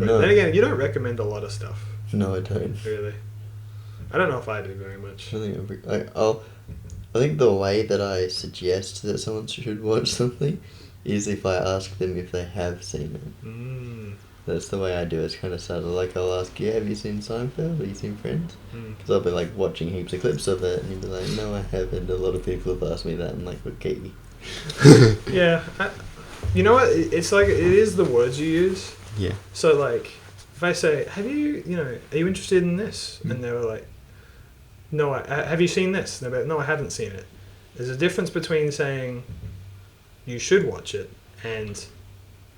But No. then again, you don't recommend a lot of stuff. No, I don't. Really. I don't know if I do very much. I think the way that I suggest that someone should watch something is if I ask them if they have seen it. Mm. That's the way I do it. It's kind of subtle. Like, I'll ask you, have you seen Seinfeld? Have you seen Friends? Mm. Because I'll be, like, watching heaps of clips of it, and you'll be like, no, I haven't. A lot of people have asked me that. I'm like, okay. Yeah. You know what? It's like, it is the words you use. Yeah. So, like, if I say, are you interested in this? Mm. And they were like, no, have you seen this? And they're like, no, I haven't seen it. There's a difference between saying, you should watch it, and,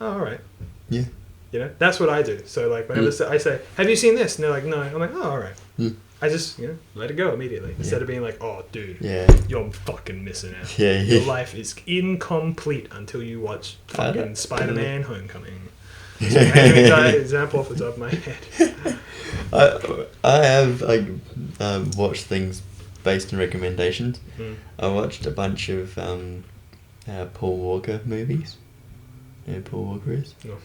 oh, all right. Yeah. You know, that's what I do. So, like, whenever I say, have you seen this? And they're like, no. I'm like, oh, all right. Mm. I just, let it go immediately. Instead of being like, oh, dude, you're fucking missing out. Yeah. Your life is incomplete until you watch fucking Spider-Man Homecoming. So an example off the top of my head. I have, like, watched things based on recommendations. Mm. I watched a bunch of Paul Walker movies. You know who Paul Walker is? No.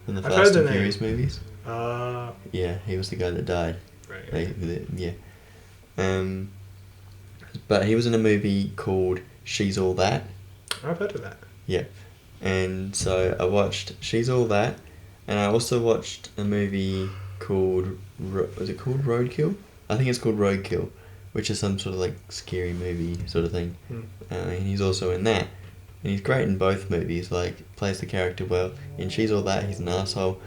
From the I've Fast heard and the Furious movies. Yeah, he was the guy that died. right. Yeah. But he was in a movie called She's All That. I've heard of that. Yeah. And so I watched She's All That, and I also watched a movie called, was it called Roadkill? I think it's called Roadkill, which is some sort of like scary movie sort of thing. Mm. And he's also in that. And he's great in both movies, like, plays the character well. In She's All That, he's an asshole.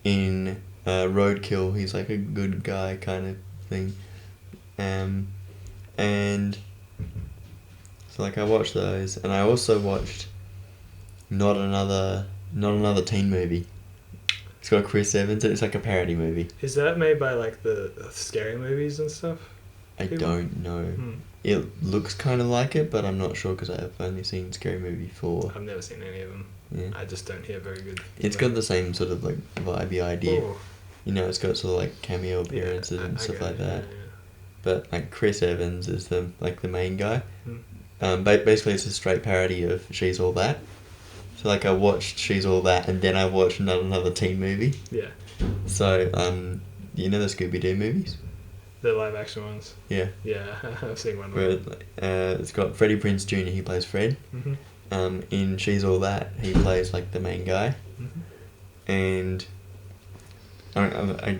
In Roadkill, he's like a good guy kind of thing. And so, like, I watched those, and I also watched Not Another Teen Movie. It's got Chris Evans, and it's like a parody movie. Is that made by, like, the scary movies and stuff? I don't know. Hmm. It looks kind of like it, but I'm not sure because I've only seen Scary Movie 4. I've never seen any of them. Yeah. I just don't hear very good. It's got the same sort of like vibey idea. Oh. You know, it's got sort of like cameo appearances and stuff like that. Yeah. But like Chris Evans is the main guy. Hmm. Basically, it's a straight parody of She's All That. So like I watched She's All That, and then I watched Not Another Teen Movie. Yeah. So you know the Scooby-Doo movies? The live action ones. Yeah. Yeah, I've seen one. Where it's got Freddie Prinze Jr. He plays Fred. Mm-hmm. In She's All That, he plays like the main guy. Mm-hmm. And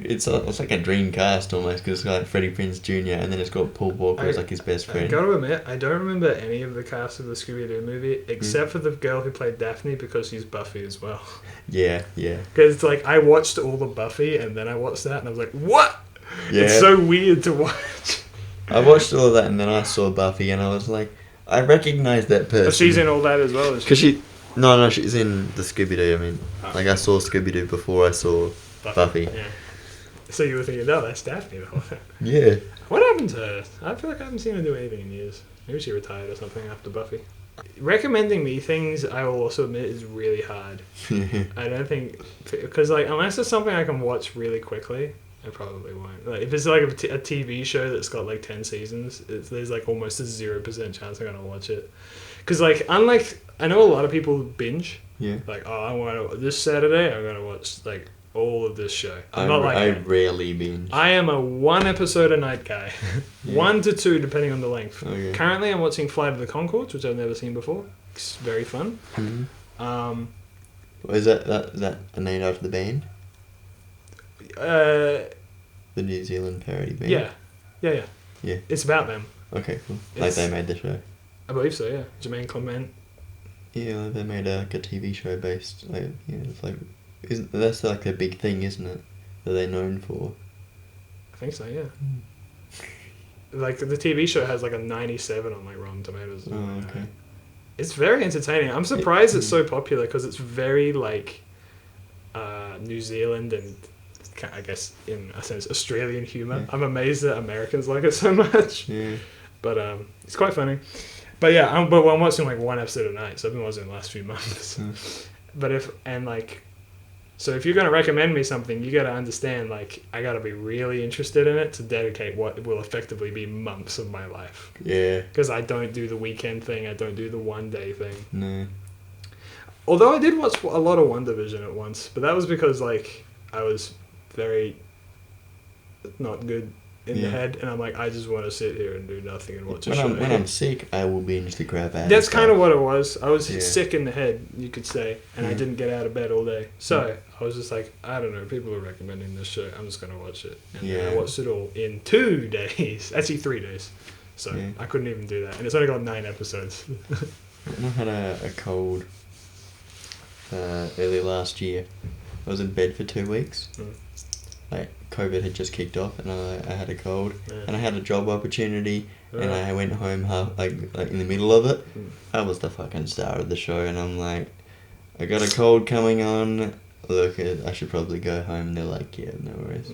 it's like a dream cast almost, because it's got like Freddie Prinze Jr. and then it's got Paul Walker as like his best friend. I gotta admit, I don't remember any of the cast of the Scooby-Doo movie except for the girl who played Daphne, because she's Buffy as well. Yeah. Because it's like I watched all the Buffy and then I watched that and I was like, what? Yeah. It's so weird to watch. I watched all of that and then I saw Buffy and I was like, I recognise that person. But she's in all that as well, is Because No, she's in the Scooby-Doo. I mean, like I saw Scooby-Doo before I saw Buffy. Yeah. So you were thinking, no, that's Daphne the whole time. Yeah. What happened to her? I feel like I haven't seen her do anything in years. Maybe she retired or something after Buffy. Recommending me things, I will also admit, is really hard. I don't think... Because, like, unless it's something I can watch really quickly, I probably won't. Like, if it's, like, a TV show that's got, like, 10 seasons, there's, like, almost a 0% chance I'm going to watch it. Because, like, unlike... I know a lot of people binge. Yeah. Like, oh, I want to... This Saturday, I'm going to watch, like, all of this show. I rarely binge. I am a 1 episode a night guy. Yeah. 1 to 2 depending on the length. Okay. Currently I'm watching Flight of the Conchords, which I've never seen before. It's very fun. Mm-hmm. Is that named after the band? The New Zealand parody band? Yeah. It's about them. Okay, cool. Like they made the show. I believe so, yeah. Jermaine Clement. Yeah, they made a TV show based, like, it's like, that's like a big thing, isn't it? That they're known for. I think so, yeah. Like, the TV show has like a 97 on like Rotten Tomatoes. Oh, okay. It's very entertaining. I'm surprised it's so popular because it's very like New Zealand and I guess in a sense Australian humour. Yeah. I'm amazed that Americans like it so much. Yeah. But it's quite funny. But yeah, I'm watching like 1 episode a night, so I've been watching the last few months. But so if you're going to recommend me something, you got to understand, like, I got to be really interested in it to dedicate what will effectively be months of my life. Yeah. Because I don't do the weekend thing. I don't do the one day thing. No. Although I did watch a lot of WandaVision at once, but that was because, like, I was very not good in the head, and I'm like, I just want to sit here and do nothing and watch a show. When I'm sick, I will binge the crap out. That's kind of what it was. I was sick in the head, you could say, and I didn't get out of bed all day. So I was just like, I don't know, people are recommending this show. I'm just going to watch it. And then I watched it all in 2 days. Actually, 3 days. So I couldn't even do that. And it's only got 9 episodes. I had a cold early last year. I was in bed for 2 weeks. Like, COVID had just kicked off, and I had a cold, and I had a job opportunity, and I went home like in the middle of it. I was the fucking star of the show, and I'm like, I got a cold coming on. Look, I should probably go home. And they're like, yeah, no worries.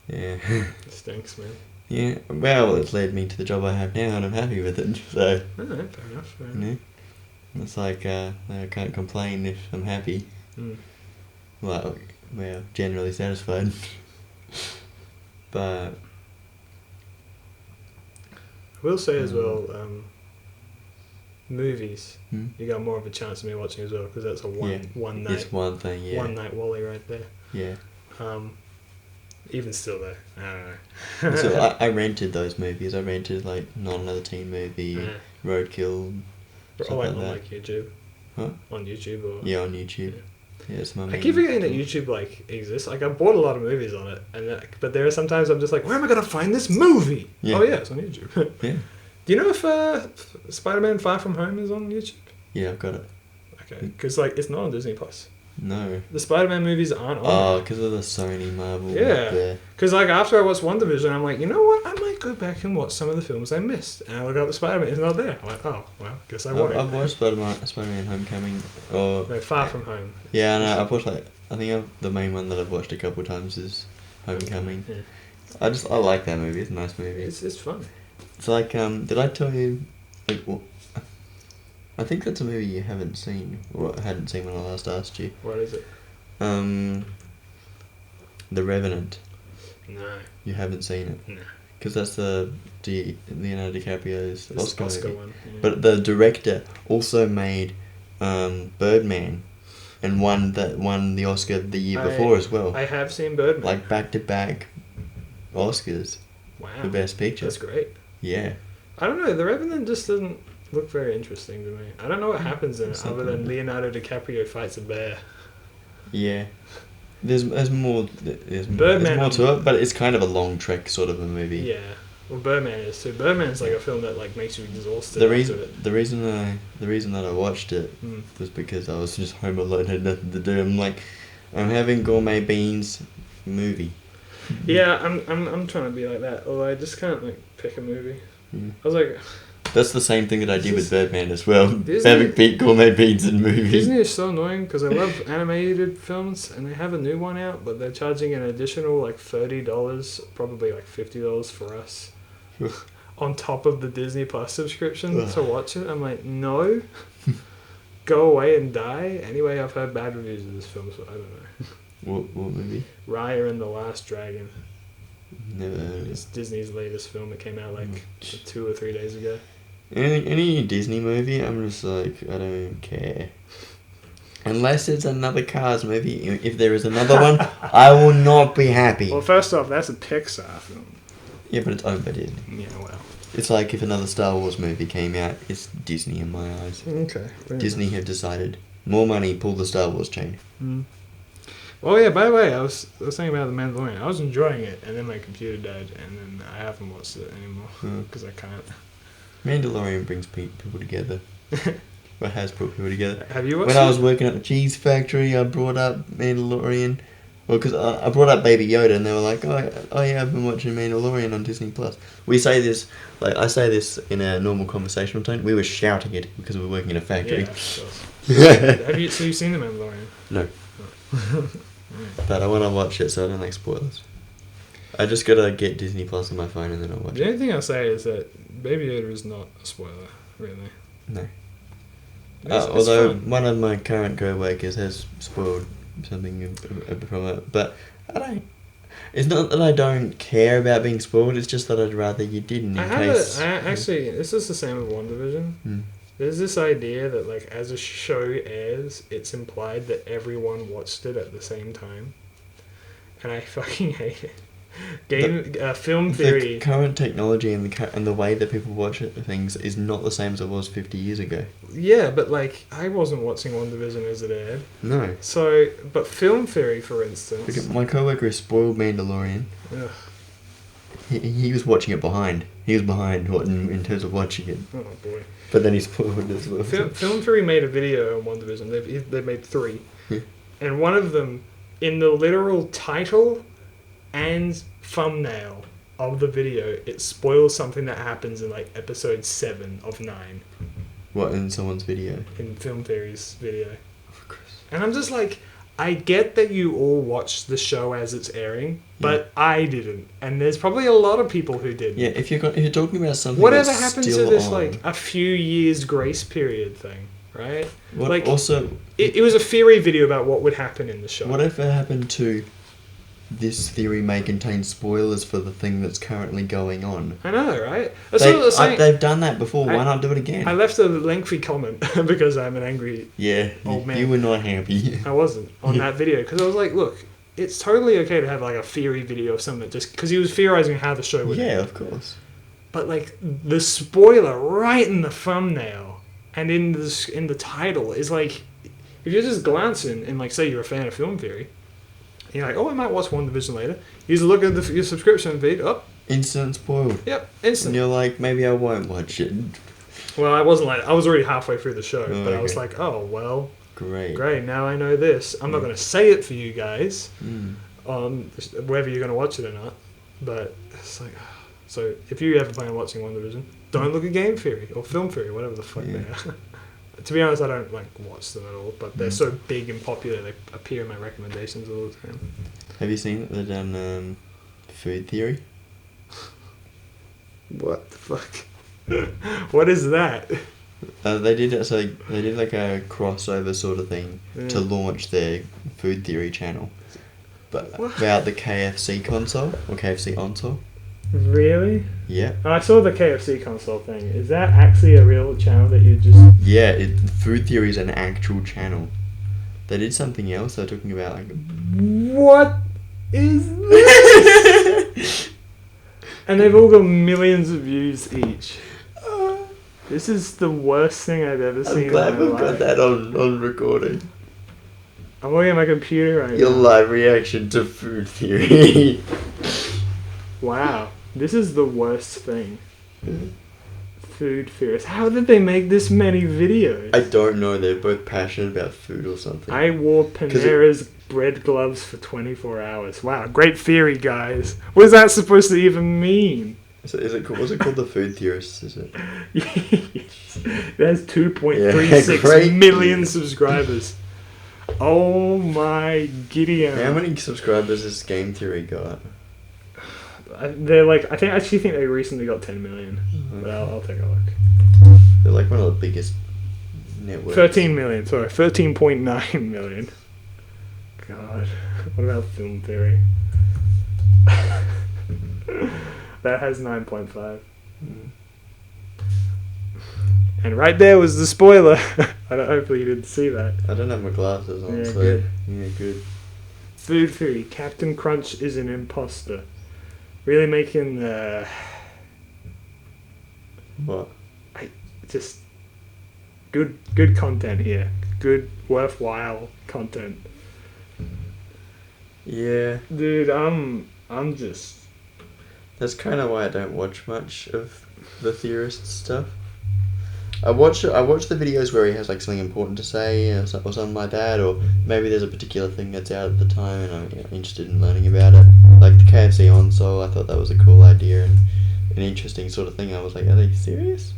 Yeah. It stinks, man. Yeah. Well, it's led me to the job I have now, and I'm happy with it. So. Fair enough. Fair enough. It's like I can't complain if I'm happy. Well, generally satisfied. But I will say as well, movies, you got more of a chance of me watching as well, because that's a one night. It's one thing, yeah. One night Wally right there. Yeah. Even still though, I don't know. So I rented those movies. I rented like Not Another Teen Movie, Roadkill. On like YouTube. Huh? On YouTube or? Yeah, on YouTube. Yeah, it's my main. I keep forgetting that YouTube like exists. Like I bought a lot of movies on it, but there are sometimes I'm just like, where am I gonna find this movie? Yeah. Oh yeah, it's on YouTube. Yeah. Do you know if Spider-Man Far From Home is on YouTube? Yeah, I've got it. Okay, because like it's not on Disney Plus. No. The Spider-Man movies aren't on. Oh, because of the Sony Marvel. Yeah. Because like after I watched WandaVision, I'm like, you know what? I might go back and watch some of the films I missed. And I look up the Spider-Man, it's not there. I'm like, oh, well, guess I won't. I've watched Spider-Man Homecoming. No, Far From Home. Yeah, no, I've watched the main one that I've watched a couple of times is Homecoming. Yeah. I like that movie. It's a nice movie. It's fun. It's like did I tell you? I think that's a movie you haven't seen, or hadn't seen when I last asked you. What is it? The Revenant. No. You haven't seen it? No. Because that's Leonardo DiCaprio's Oscar movie. one. Yeah. But the director also made Birdman, and won the Oscar the year before as well. I have seen Birdman. Like back-to-back Oscars. Wow. For Best Picture. That's great. Yeah. I don't know. The Revenant just doesn't look very interesting to me. I don't know what happens in it other than Leonardo DiCaprio fights a bear. Yeah. There's more to it, but it's kind of a long trek sort of a movie. Yeah. Well, Birdman is too. Birdman's like a film that like makes you exhausted. The reason that I watched it was because I was just home alone, had nothing to do. I'm having gourmet beans movie. Yeah, I'm trying to be like that. Although I just can't like pick a movie. I was like, that's the same thing that I did with Birdman as well. Disney, having gourmet beans in movies. Disney is so annoying because I love animated films and they have a new one out, but they're charging an additional like $30, probably like $50 for us, on top of the Disney Plus subscription to watch it. I'm like, no, go away and die. Anyway, I've heard bad reviews of this film, so I don't know. What movie? Raya and the Last Dragon. Never heard of it. It's Disney's latest film. It came out like 2 or 3 days ago. Any Disney movie, I'm just like, I don't care. Unless it's another Cars movie. If there is another one, I will not be happy. Well, first off, that's a Pixar film. Yeah, but it's owned by Disney. Yeah, well. It's like if another Star Wars movie came out, it's Disney in my eyes. Okay. Disney have decided, more money, pull the Star Wars chain. Oh yeah, by the way, I was saying about The Mandalorian. I was enjoying it, and then my computer died, and then I haven't watched it anymore because I can't. Mandalorian brings people together. Or has brought people together. Have you watched When I was working at the cheese factory, I brought up Mandalorian. Well, because I brought up Baby Yoda, and they were like, "Oh yeah, I've been watching Mandalorian on Disney Plus." We say this, like I say this in a normal conversational tone. We were shouting it because we were working in a factory. Yeah, of course. Have you seen The Mandalorian? No. Oh. But I want to watch it, so I don't like spoilers. I just gotta get Disney Plus on my phone and then I'll watch it. The only thing I'll say is that Baby Yoda is not a spoiler, really. No. It's although fun. one of my current co-workers has spoiled something from it, but I don't. It's not that I don't care about being spoiled. It's just that I'd rather you didn't. Actually, this is the same with WandaVision. There's this idea that, like, as a show airs, it's implied that everyone watched it at the same time. And I fucking hate it. Film theory. The current technology and the way that people watch things is not the same as it was 50 years ago. Yeah, but, like, I wasn't watching WandaVision as it aired. No. So, but film theory, for instance... Look, my coworker is spoiled Mandalorian. Ugh. He was watching it behind. He was behind in terms of watching it. Oh, boy. But then he's spoiled as well. Film theory made a video on WandaVision. They've made 3. Yeah. And one of them, in the literal title and thumbnail of the video, it spoils something that happens in, like, episode 7 of 9. What, in someone's video? In Film Theory's video. And I'm just like, I get that you all watched the show as it's airing, but I didn't. And there's probably a lot of people who didn't. Yeah, if you're talking about something whatever that's happened still to this, on, like, a few years grace period thing, right? What, like, also... It was a theory video about what would happen in the show. Whatever happened to... This theory may contain spoilers for the thing that's currently going on. I know, right? They've done that before. Why not do it again? I left a lengthy comment because I'm an angry old man. You were not happy. I wasn't on that video because I was like, look, it's totally okay to have, like, a theory video of something just because he was theorizing how the show would end. Of course. But, like, the spoiler right in the thumbnail and in the title is like, if you're just glancing and, like, say you're a fan of film theory. You're like, oh, I might watch WandaVision later. You just look at your subscription feed. Oh. Instant spoiled. Yep, instant. And you're like, maybe I won't watch it. Well, I wasn't like... I was already halfway through the show. But I was like, oh, well... Great, now I know this. I'm not going to say it for you guys. Mm. Whether you're going to watch it or not. But it's like... So, if you ever plan on watching WandaVision, don't look at game theory or film theory, whatever the fuck they are. To be honest, I don't, like, watch them at all, but they're so big and popular, they appear in my recommendations all the time. Have you seen that they've done food theory? What the fuck? What is that? They did like a crossover sort of thing to launch their food theory channel, but about the KFC console or KFC console. Really? Yeah. I saw the KFC console thing. Is that actually a real channel that you just... Yeah, food theory is an actual channel. They did something else. They're talking about, like... What is this? And they've all got millions of views each. This is the worst thing I've ever seen. I'm glad we've got that on recording. I'm looking at my computer right now. Your live reaction to food theory. Wow. This is the worst thing. Food theorists. How did they make this many videos? I don't know. They're both passionate about food or something. I wore Panera's bread gloves for 24 hours. Wow, great theory, guys. What is that supposed to even mean? So what's it called? The Food Theorists, is it? Yes. It has 2.36 million subscribers. Oh my Gideon. How many subscribers has Game Theory got? They're like, I actually think they recently got 10 million. But I'll take a look. They're like one of the biggest networks. 13 million, sorry. 13.9 million. God. What about Film Theory? That has 9.5. And right there was the spoiler. Hopefully you didn't see that. I don't have my glasses on, yeah, so... Good. Yeah, good. Food Theory. Captain Crunch is an imposter. Really making the... What? Just... Good content here. Good, worthwhile content. Yeah. Dude, I'm just... That's kind of why I don't watch much of the theorist stuff. I watch the videos where he has like something important to say or something like that, or maybe there's a particular thing that's out at the time and I'm interested in learning about it. Like the KFC console, I thought that was a cool idea and an interesting sort of thing. I was like, are they serious?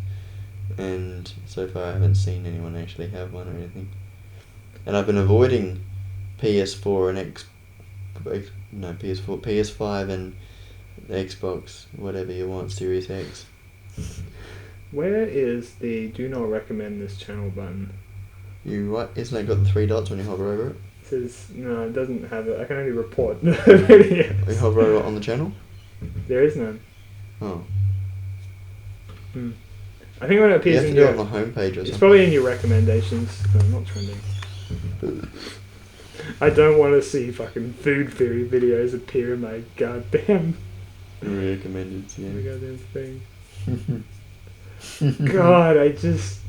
And so far I haven't seen anyone actually have one or anything. And I've been avoiding PS4 and PS5 and Xbox, whatever you want, Series X. Where is the do not recommend this channel button? Isn't it got the 3 dots when you hover over it? It says, no, it doesn't have it. I can only report videos. You hover over it on the channel? There is none. Oh. I think when it You appears have to in do your... it on the homepage or something. It's probably in your recommendations. No, not trending. I don't want to see fucking food theory videos appear in my goddamn... Recommended, the yeah. goddamn thing. God, I just...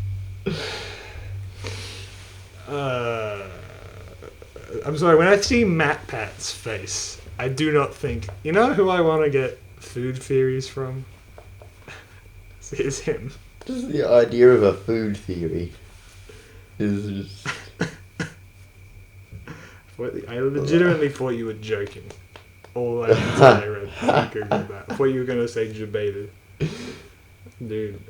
I'm sorry, when I see Matt Pat's face, I do not think... You know who I want to get food theories from? It's him. Just the idea of a food theory is just... I legitimately thought you were joking. All that until I read Google that. I thought you were going to say debated. Dude,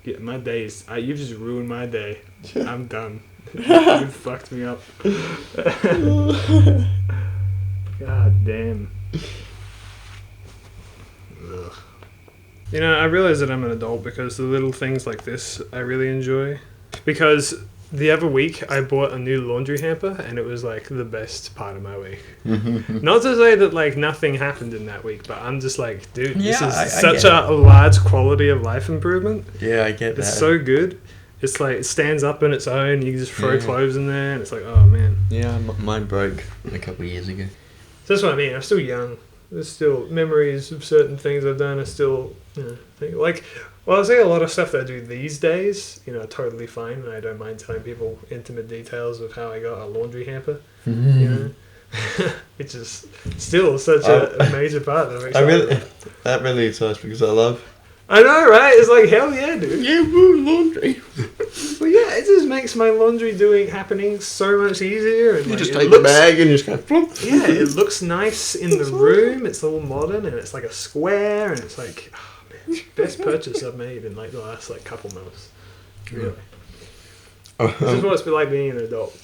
yeah, my days... you've just ruined my day. I'm done. You fucked me up. God damn. Ugh. You know, I realize that I'm an adult because the little things like this I really enjoy. Because the other week I bought a new laundry hamper and it was like the best part of my week. Not to say that like nothing happened in that week, but I'm just like, dude, this is such a large quality of life improvement. Yeah, I get that. It's so good. It's like it stands up on its own. You can just throw clothes in there, and it's like, oh man. Yeah, mine broke a couple of years ago. So that's what I mean. I'm still young. There's still memories of certain things I've done. I still, like, well, I say a lot of stuff that I do these days, totally fine, and I don't mind telling people intimate details of how I got a laundry hamper. Which is still such a major part of it. That really excites me because I love. I know, right? It's like, hell yeah, dude. Yeah, woo, laundry. Well, yeah, it just makes my laundry happening so much easier. And you just take the bag and you just kind of plump. Yeah, it looks nice in the room. It's all modern and it's like a square and it's like, oh man, best purchase I've made in like the last like couple months. Really. This is what it's been like being an adult.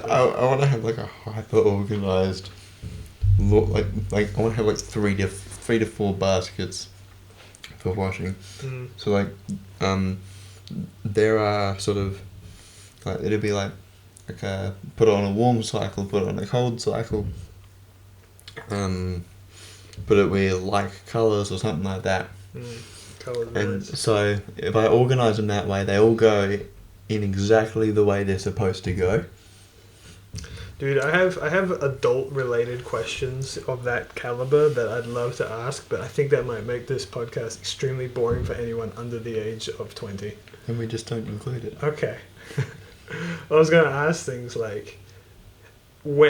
I want to have like a hyper organised look, like I want to have like three to four baskets for washing. So like there are sort of like it'll be like put on a warm cycle, put on a cold cycle, put it with like colours or something like that. And so if I organise them that way, they all go in exactly the way they're supposed to go. Dude, I have adult related questions of that caliber that I'd love to ask, but I think that might make this podcast extremely boring for anyone under the age of 20. And we just don't include it. Okay. I was going to ask things like,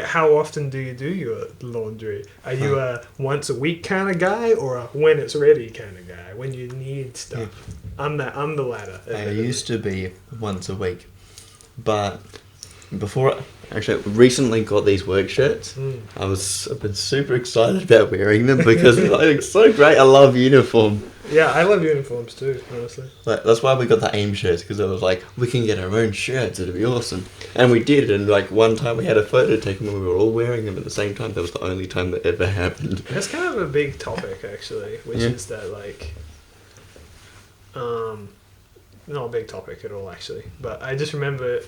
how often do you do your laundry? Are you a once a week kind of guy or a when it's ready kind of guy? When you need stuff? Yeah. I'm the latter. I used to be once a week, but before actually recently got these work shirts. I've been super excited about wearing them because it's so great. I love uniform. Yeah, I love uniforms too, honestly. Like, that's why we got the AIM shirts, because it was like, we can get our own shirts, it'd be awesome. And we did, and like one time we had a photo taken when we were all wearing them at the same time. That was the only time that ever happened. That's kind of a big topic, actually, which is that like, not a big topic at all, actually. But I just remember,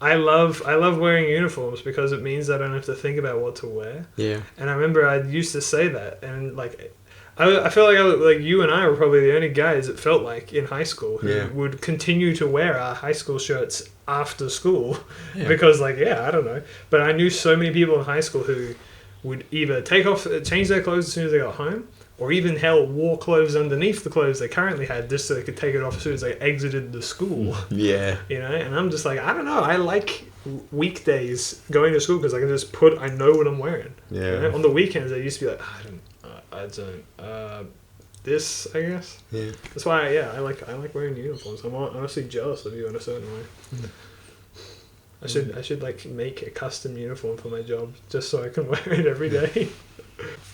I love wearing uniforms because it means I don't have to think about what to wear. Yeah. And I remember I used to say that, and like, I feel like you and I were probably the only guys it felt like in high school who would continue to wear our high school shirts after school because I don't know. But I knew so many people in high school who would either change their clothes as soon as they got home, or even wore clothes underneath the clothes they currently had just so they could take it off as soon as they exited the school. Yeah. And I'm just like, I don't know, I like weekdays going to school because I can just I know what I'm wearing. Yeah. On the weekends I used to be like, this, I guess. Yeah. That's why, I like wearing uniforms. I'm honestly jealous of you in a certain way. I should like make a custom uniform for my job just so I can wear it every day.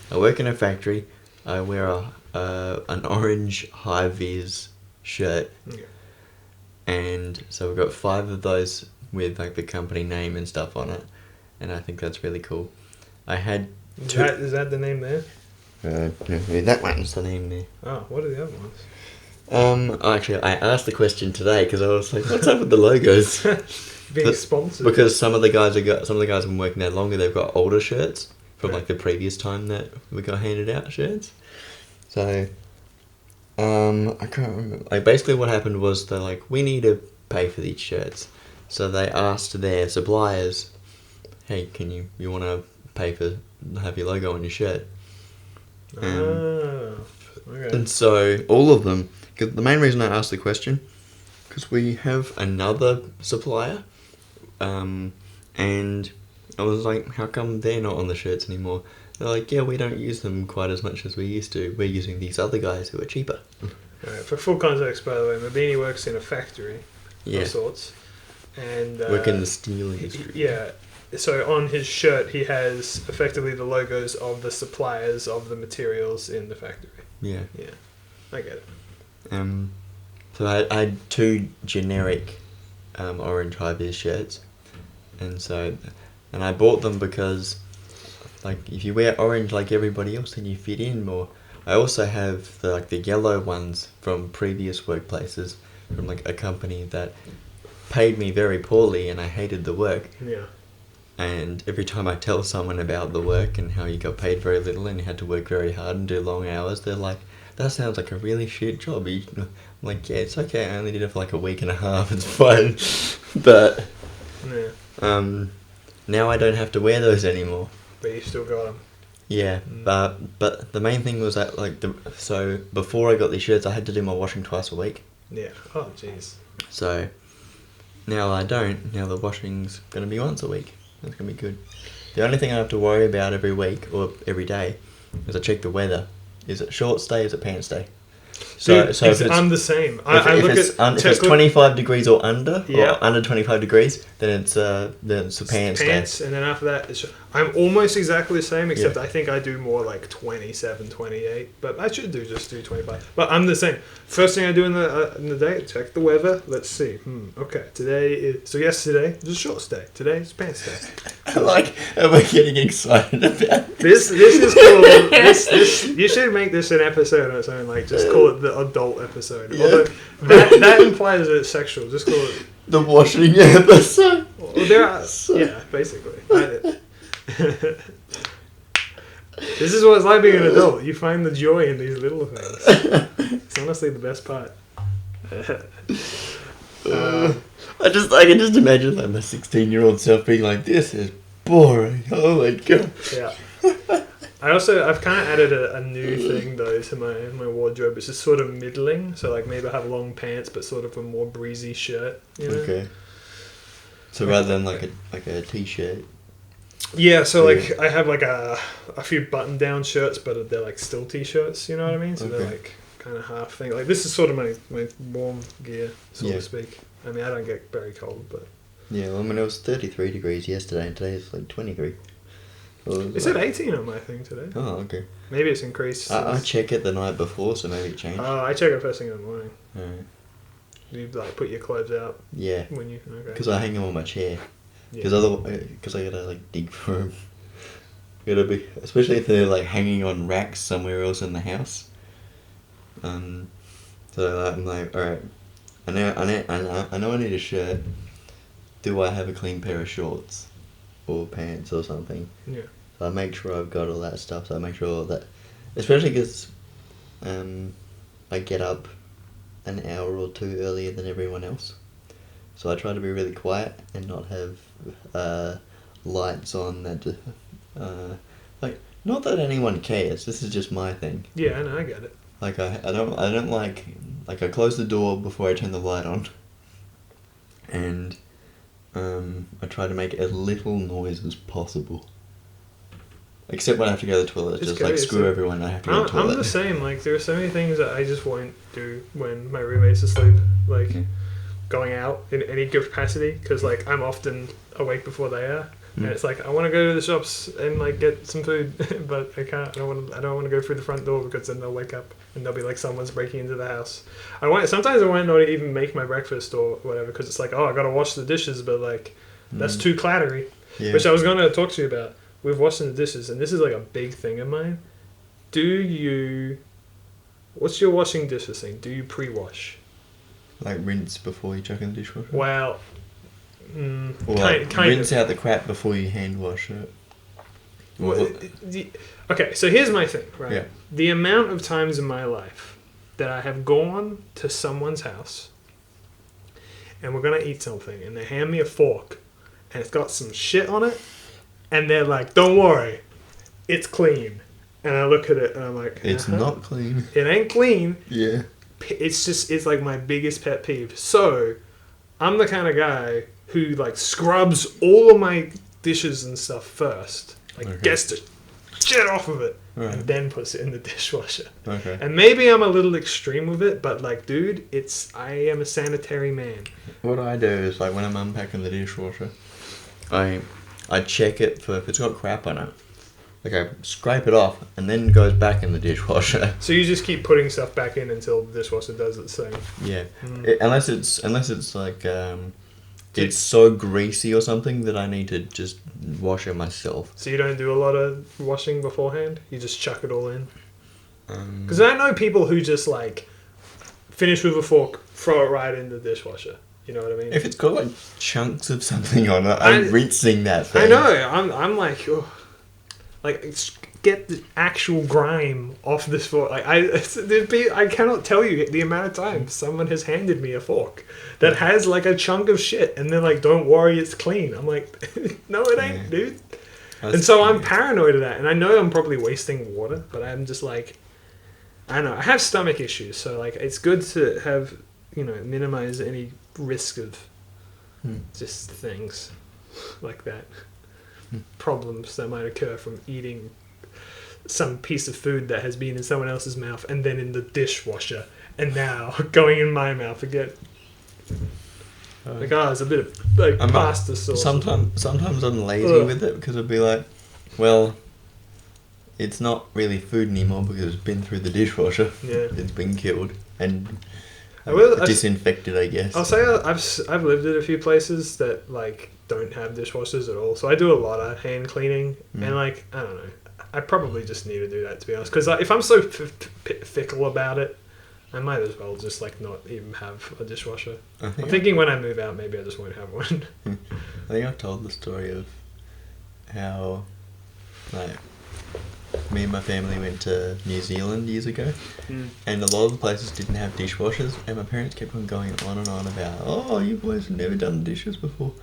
I work in a factory. I wear an orange high-vis shirt. Okay. And so we've got 5 of those with like the company name and stuff on it. And I think that's really cool. I had two... Is that the name there? No, that one's the name there. Oh, what are the other ones? Actually, I asked the question today because I was like, "What's up with the logos?" Being sponsored. Because some of the guys have been working there longer. They've got older shirts from like the previous time that we got handed out shirts. So, I can't remember. Like, basically what happened was they're like, we need to pay for these shirts. So they asked their suppliers, hey, you want to pay for, have your logo on your shirt? Okay. And so all of them, cause the main reason I asked the question, because we have another supplier, and I was like, how come they're not on the shirts anymore? They're like, yeah, we don't use them quite as much as we used to. We're using these other guys who are cheaper. Alright, for full context, by the way, Mabeanie works in a factory Yeah. of sorts. And Work in the steel industry. Yeah. So on his shirt, he has effectively the logos of the suppliers of the materials in the factory. Yeah. Yeah, I get it. So I had 2 generic orange high-vis shirts, and I bought them because, like, if you wear orange like everybody else, then you fit in more. I also have the yellow ones from previous workplaces, from like a company that paid me very poorly, and I hated the work. Yeah. And every time I tell someone about the work and how you got paid very little and you had to work very hard and do long hours, they're like, that sounds like a really shit job. I'm like, yeah, it's okay. I only did it for like a week and a half. It's fine. But Yeah. now I don't have to wear those anymore. But you still got them. Yeah, but the main thing was that so before I got these shirts, I had to do my washing twice a week. Yeah. Oh, jeez. So now I don't. Now the washing's gonna be once a week. That's gonna be good. The only thing I have to worry about every week or every day is I check the weather. Is it short stay? Is it pants day? So Dude, if it's, I'm the same. if it's 25 degrees or under, Yeah. or under 25 degrees, then it's a pants day. And then after that, I'm almost exactly the same, except I think I do more like 27, 28. But I should just do 25. But I'm the same. First thing I do in the day, check the weather. Let's see. Okay, today is... So yesterday was a short stay. Today is pants day. I like how we're getting excited about This is cool. This you should make this an episode on its own. Like, just call it the adult episode. Yeah. Although that implies that it's sexual. Just call it the washing episode. Well, there are, yeah, basically. This is what it's like being an adult. You find the joy in these little things. It's honestly the best part. I can just imagine like my 16-year-old self being like, "This is boring." Oh my god. Yeah. I've kind of added a new thing though to my wardrobe. It's just sort of middling. So like maybe I have long pants, but sort of a more breezy shirt. You know? Okay. So rather than like a t-shirt. Yeah. So like I have like a few button-down shirts, but they're like still t-shirts. You know what I mean? So they're like kind of half thing. Like this is sort of my warm gear, so to speak. I mean, I don't get very cold, but yeah. Well, I mean, it was 33 degrees yesterday, and today it's like 23. It said 18 on my thing today. Oh, okay. Maybe it's increased. I check it the night before, so maybe it changed. Oh, I check it first thing in the morning. Alright. You like put your clothes out. Yeah. When you Because I hang them on my chair. Because I gotta like dig for them. Gotta be, especially if they're like hanging on racks somewhere else in the house. So I'm like, all right. I know I need a shirt. Do I have a clean pair of shorts or pants or something? Yeah. So I make sure I've got all that stuff. So I make sure that, especially because I get up an hour or two earlier than everyone else. So I try to be really quiet and not have lights on that. Like, not that anyone cares. This is just my thing. Yeah, I know. I get it. Like I don't like I close the door before I turn the light on, and I try to make as little noise as possible. Except when I have to go to the toilet, just like screw everyone. I have to go to the toilet. I'm the same. Like there are so many things that I just won't do when my roommate's asleep. Like going out in any capacity, because like I'm often awake before they are. And it's like I want to go to the shops and like get some food, but I can't. I don't want to go through the front door because then they'll wake up and they'll be like someone's breaking into the house. Sometimes I might not even make my breakfast or whatever because it's like, oh, I gotta wash the dishes, but like that's too clattery. Yeah. Which I was gonna talk to you about with washing the dishes, and this is like a big thing of mine. What's your washing dishes thing? Do you pre-wash? Like rinse before you chuck in the dishwasher? Well. Or like rinse out the crap before you hand wash it. Okay, so here's my thing, right? Yeah. The amount of times in my life that I have gone to someone's house and we're going to eat something and they hand me a fork and it's got some shit on it and they're like, don't worry, it's clean. And I look at it and I'm like, It's not clean. It ain't clean. Yeah. It's like my biggest pet peeve. So I'm the kind of guy who like scrubs all of my dishes and stuff first. Like gets the shit off of it. Right. And then puts it in the dishwasher. Okay. And maybe I'm a little extreme with it, but like, dude, I am a sanitary man. What I do is like when I'm unpacking the dishwasher, I check it for if it's got crap on it. Like I scrape it off and then it goes back in the dishwasher. So you just keep putting stuff back in until the dishwasher does its thing. Yeah. Unless it's like it's so greasy or something that I need to just wash it myself. So you don't do a lot of washing beforehand? You just chuck it all in? Because I know people who just like finish with a fork, throw it right in the dishwasher. You know what I mean? If it's got like chunks of something on it, I'm rinsing that thing. I know. I'm like, oh, like get the actual grime off this fork. Like I cannot tell you the amount of times someone has handed me a fork that has like a chunk of shit, and they're like, "Don't worry, it's clean." I'm like, "No, it ain't, dude." And so I'm paranoid of that, and I know I'm probably wasting water, but I'm just like, I don't know. I have stomach issues, so like it's good to have, minimize any risk of just things like that. Problems that might occur from eating some piece of food that has been in someone else's mouth and then in the dishwasher and now going in my mouth again. Like, there's a bit of like pasta sauce. Sometimes I'm lazy with it because I'd be like, well, it's not really food anymore because it's been through the dishwasher. Yeah. It's been killed and disinfected, I guess. I'll say I've lived at a few places that like don't have dishwashers at all, so I do a lot of hand cleaning and like I don't know, I probably just need to do that, to be honest, because if I'm so fickle about it, I might as well just like not even have a dishwasher. I'm thinking when I move out maybe I just won't have one. I think I've told the story of how like me and my family went to New Zealand years ago, and a lot of the places didn't have dishwashers, and my parents kept on going on and on about, oh, you boys have never done dishes before.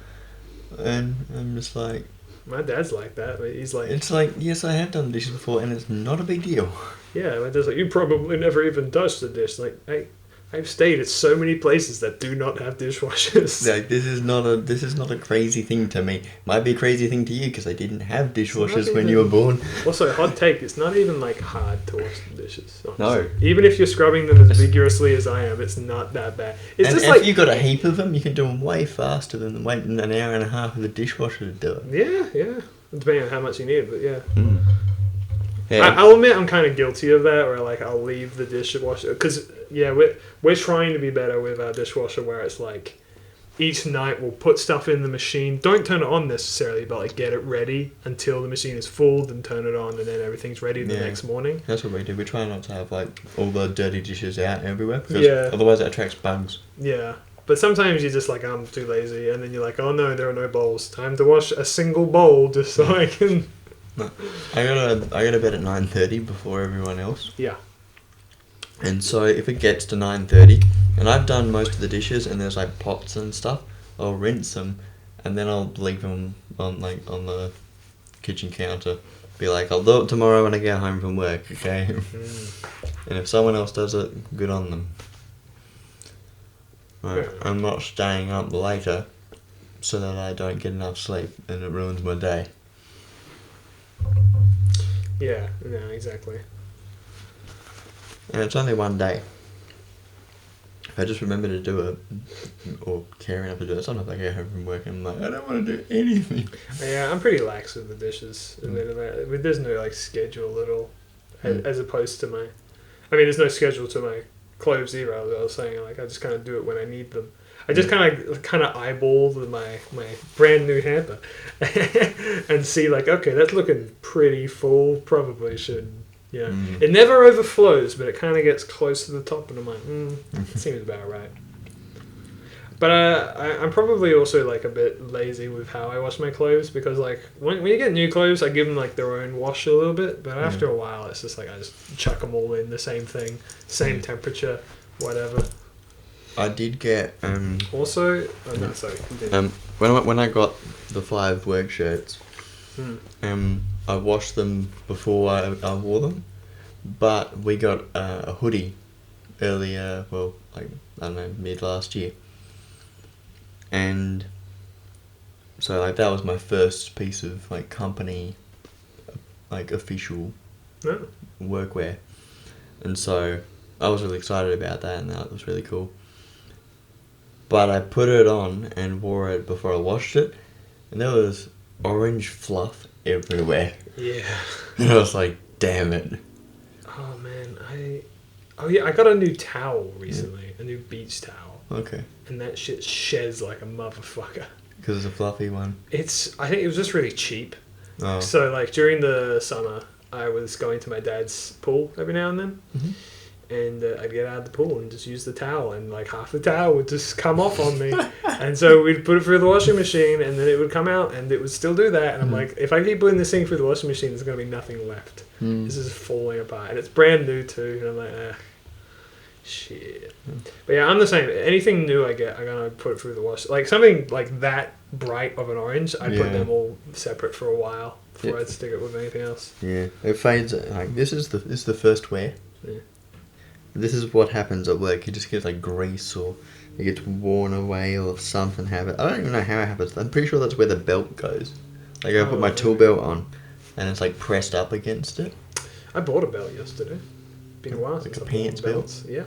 And I'm just like... My dad's like that, but he's like... It's like, yes, I have done dishes before, and it's not a big deal. Yeah, my dad's like, you probably never even touched a dish. Like, I've stayed at so many places that do not have dishwashers. Like, this is not a crazy thing to me. Might be a crazy thing to you because I didn't have dishwashers when you were born. Also, hot take, it's not even like hard to wash the dishes. Honestly. No. Even if you're scrubbing them as vigorously as I am, it's not that bad. It's just like if you've got a heap of them, you can do them way faster than waiting an hour and a half for the dishwasher to do it. Yeah. Depending on how much you need, but yeah. Yeah. I'll admit I'm kind of guilty of that, where like I'll leave the dishwasher because we're trying to be better with our dishwasher, where it's like each night we'll put stuff in the machine, don't turn it on necessarily, but like get it ready until the machine is full, then turn it on, and then everything's ready the next morning. That's what we do. We try not to have like all the dirty dishes out everywhere because otherwise it attracts bugs. Yeah. But sometimes you're just like, I'm too lazy, and then you're like, oh no, there are no bowls. Time to wash a single bowl just so I can. No. I go to bed at 9:30 before everyone else. Yeah. And so if it gets to 9:30, and I've done most of the dishes, and there's like pots and stuff, I'll rinse them, and then I'll leave them on the kitchen counter. Be like, I'll do it tomorrow when I get home from work, okay? And if someone else does it, good on them. Right. I'm not staying up later so that I don't get enough sleep and it ruins my day. Yeah, exactly. And it's only one day. If I just remember to do it, or care enough to do it, sometimes I get home from work and I'm like, I don't want to do anything. Yeah, I'm pretty lax with the dishes. There's no like schedule at all, as opposed to my... I mean, there's no schedule to my clothes either. I was saying, like, I just kind of do it when I need them. I just kind of eyeball my brand new hamper and see like, okay, that's looking pretty full. Probably should, It never overflows, but it kind of gets close to the top, and I'm like, it seems about right. But I'm probably also like a bit lazy with how I wash my clothes because like when you get new clothes, I give them like their own wash a little bit. But after a while, it's just like I just chuck them all in the same thing, same temperature, whatever. I did get Also, no, sorry. Continue. when I got the 5 work shirts, I washed them before I wore them, but we got a hoodie earlier. Well, like I don't know, mid last year. And so like that was my first piece of like company like official workwear. And so I was really excited about that and that was really cool. But I put it on and wore it before I washed it and there was orange fluff everywhere. Yeah. And I was like, damn it. Oh man, I got a new towel recently, a new beach towel. Okay. And that shit sheds like a motherfucker. Because it's a fluffy one. I think it was just really cheap. Oh. So like during the summer, I was going to my dad's pool every now and then. And I'd get out of the pool and just use the towel and like half the towel would just come off on me. And so we'd put it through the washing machine and then it would come out and it would still do that. And I'm like, if I keep putting this thing through the washing machine, there's going to be nothing left. This is falling apart. And it's brand new too. And I'm like, shit. But yeah, I'm the same. Anything new I get, I'm going to put it through the wash. Like something like that bright of an orange, I'd put them all separate for a while before I'd stick it with anything else. Yeah, it fades. Like this is the first wear. Yeah. This is what happens at work. It just gets like grease or it gets worn away or something happens. I don't even know how it happens. I'm pretty sure that's where the belt goes. Like I put my tool belt on and it's like pressed up against it. I bought a belt yesterday. Been a while since I bought pants belts. Yeah.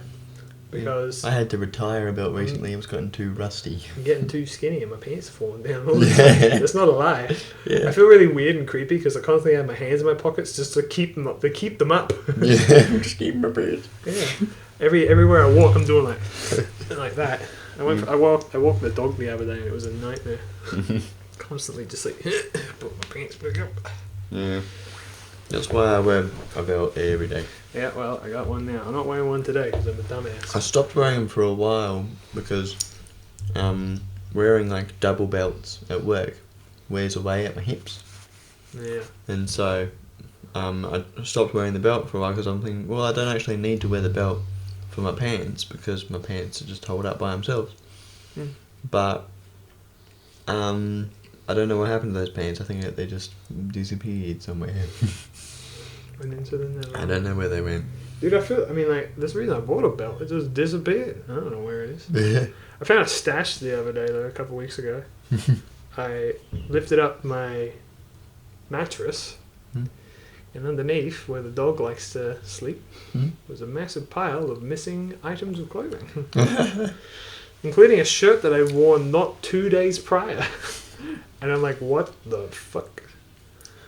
Because I had to retire a belt recently. It was getting too rusty. I'm getting too skinny and my pants are falling down. That's not a lie. Yeah. I feel really weird and creepy because I constantly have my hands in my pockets just to keep them up. Yeah, just keep my pants. Yeah. Everywhere I walk, I'm doing like that. I walked the dog the other day and it was a nightmare. Constantly just like put my pants back up. Yeah. That's why I wear a belt every day. Yeah, well, I got one now. I'm not wearing one today because I'm a dumbass. I stopped wearing them for a while because wearing like double belts at work wears away at my hips. Yeah. And so I stopped wearing the belt for a while because I'm thinking, well, I don't actually need to wear the belt for my pants because my pants are just hold up by themselves. But I don't know what happened to those pants. I think that they just disappeared somewhere. Went into the nether. I don't know where they went. Dude, I mean, like, there's a reason I bought a belt. It just disappeared. I don't know where it is. I found a stash the other day, though, a couple of weeks ago. I lifted up my mattress, and underneath, where the dog likes to sleep, was a massive pile of missing items of clothing. Including a shirt that I wore not 2 days prior. And I'm like, what the fuck?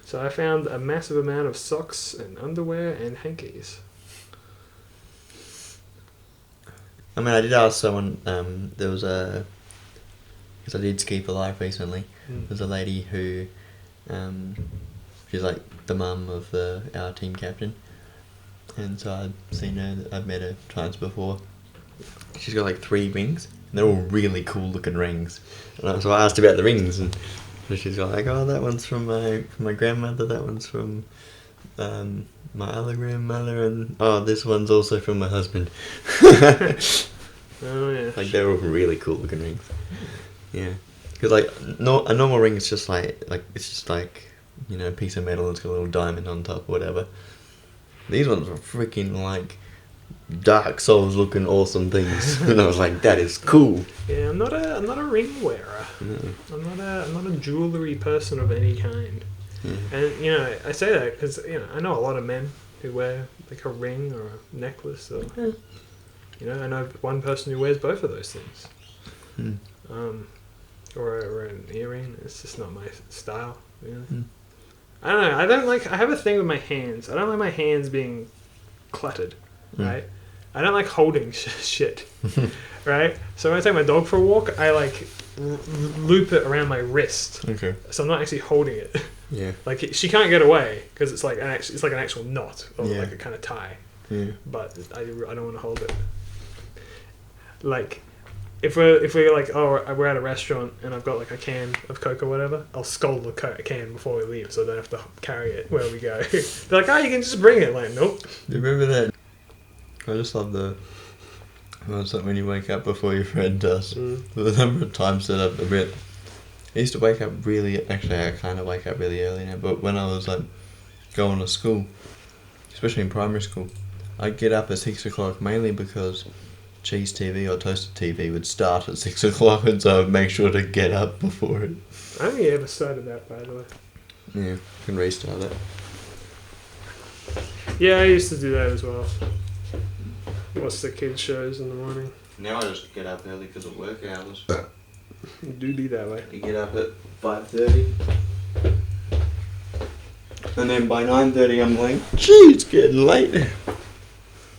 So I found a massive amount of socks and underwear and hankies. I mean, I did ask someone, there was because I did Ski for Life recently, there's a lady who, she's like the mum of our team captain, and so I've met her times before. She's got like 3 rings, and they're all really cool looking rings. And so I asked about the rings, and so she's got like, oh, that one's from my grandmother, that one's from my other grandmother, and oh, this one's also from my husband. Oh yeah. Like they're all really cool looking rings. Yeah, because like a normal ring is just like it's just like, you know, a piece of metal that's got a little diamond on top or whatever. These ones were freaking like Dark Souls looking awesome things. And I was like, that is cool. Yeah, I'm not a ring wearer. No. I'm not a jewellery person of any kind. And you know, I say that because, you know, I know a lot of men who wear like a ring or a necklace, or you know, I know one person who wears both of those things. Or an earring. It's just not my style, really. I don't know. I have a thing with my hands. I don't like my hands being cluttered, right? I don't like holding shit, right? So when I take my dog for a walk, I like loop it around my wrist. Okay. So I'm not actually holding it. Yeah. Like she can't get away because it's like an actual knot or like a kind of tie. Yeah. But I don't want to hold it. Like if we're like, oh, we're at a restaurant and I've got like a can of Coke or whatever, I'll scold the can before we leave so I don't have to carry it where we go. They're like, oh, you can just bring it. Like, nope. Do you remember that? I just love it's like when you wake up before your friend does. The number of times that I've been. I used to wake up really. Actually, I kind of wake up really early now. But when I was like going to school, especially in primary school, I'd get up at 6 o'clock mainly because Cheese TV or Toasted TV would start at 6 o'clock, and so I'd make sure to get up before it. I don't think you ever started that, by the way. Yeah, can restart it. Yeah, I used to do that as well. Watch the kids' shows in the morning. Now I just get up early because of work hours. You do be that way. You get up at 5:30. And then by 9:30 I'm like, gee, it's getting late.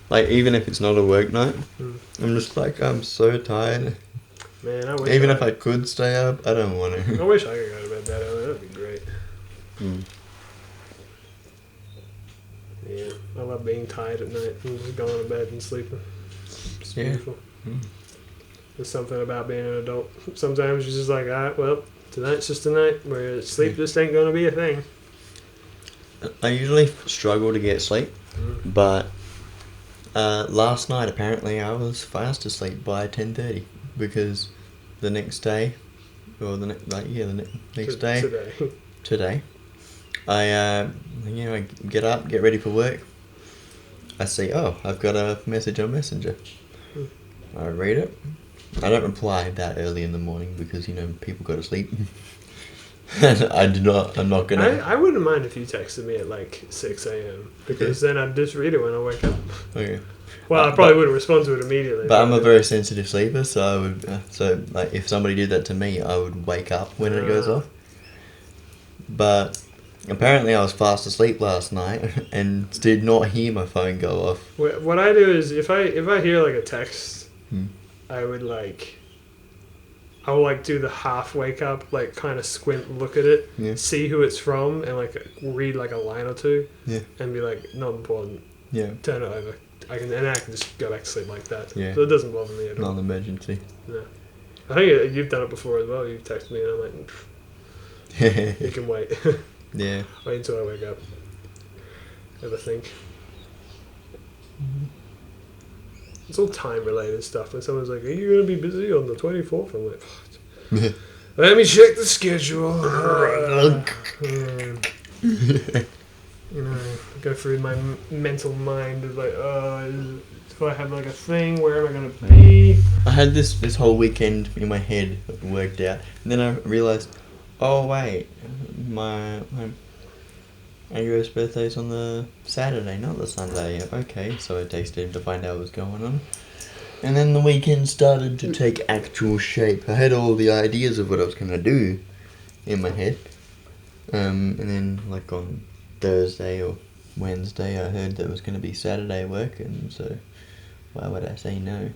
Like, even if it's not a work night, I'm just like, I'm so tired. Man, I wish even if I could stay up, I don't want to. I wish I could go to bed that early. That'd be great. Yeah, I love being tired at night and just going to bed and sleeping. It's beautiful. There's something about being an adult. Sometimes you're just like, alright, well, tonight's just a night where sleep just ain't going to be a thing. I usually struggle to get sleep, but last night apparently I was fast asleep by 10:30 because the next day, or the next day, today, I get up, get ready for work. I see, I've got a message on Messenger. I read it. I don't reply that early in the morning because people go to sleep. And I'm not gonna. I wouldn't mind if you texted me at like 6 a.m. because then I'd just read it when I wake up. Okay. Well, I probably wouldn't respond to it immediately. But I'm a very sensitive sleeper, so I would. Like, if somebody did that to me, I would wake up when it goes off. But apparently, I was fast asleep last night and did not hear my phone go off. What I do is if I hear like a text, I will do the half wake up, like kind of squint, look at it, see who it's from, and like read like a line or two, and be like, not important. Yeah. Turn it over. I can just go back to sleep like that. Yeah. So it doesn't bother me at all. Non-emergency. No. I think you've done it before as well. You've texted me and I'm like, you can wait. Yeah. Wait until I wake up. Have a think. It's all time related stuff. And someone's like, are you going to be busy on the 24th? I'm like, what? Let me check the schedule. Go through my mental mind of like, if I have like a thing, where am I going to be? I had this whole weekend in my head worked out. And then I realised, oh wait, my Andrew's birthday's on the Saturday, not the Sunday. Okay, so I texted him to find out what's going on. And then the weekend started to take actual shape. I had all the ideas of what I was going to do in my head. And then, like, on Thursday or Wednesday, I heard that it was going to be Saturday work, and so why would I say no?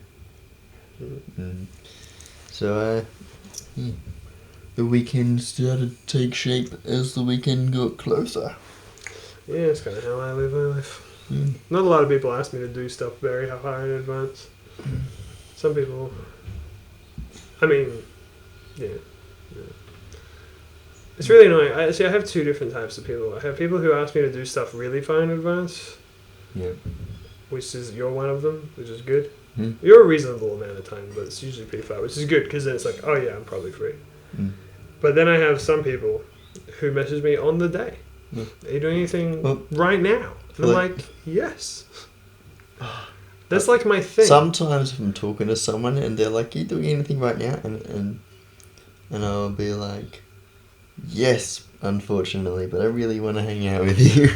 So, the weekend started to take shape as the weekend got closer. Yeah, it's kind of how I live my life. Not a lot of people ask me to do stuff very far in advance. Some people, I mean, yeah. It's really annoying. I have two different types of people. I have people who ask me to do stuff really far in advance. Yeah. Which is, you're one of them, which is good. You're a reasonable amount of time, but it's usually pretty far, which is good because then it's like, oh yeah, I'm probably free. But then I have some people who message me on the day. Are you doing anything right now? And I'm like, yes. That's like my thing. Sometimes if I'm talking to someone and they're like, are you doing anything right now? And I'll be like, yes, unfortunately, but I really want to hang out with you.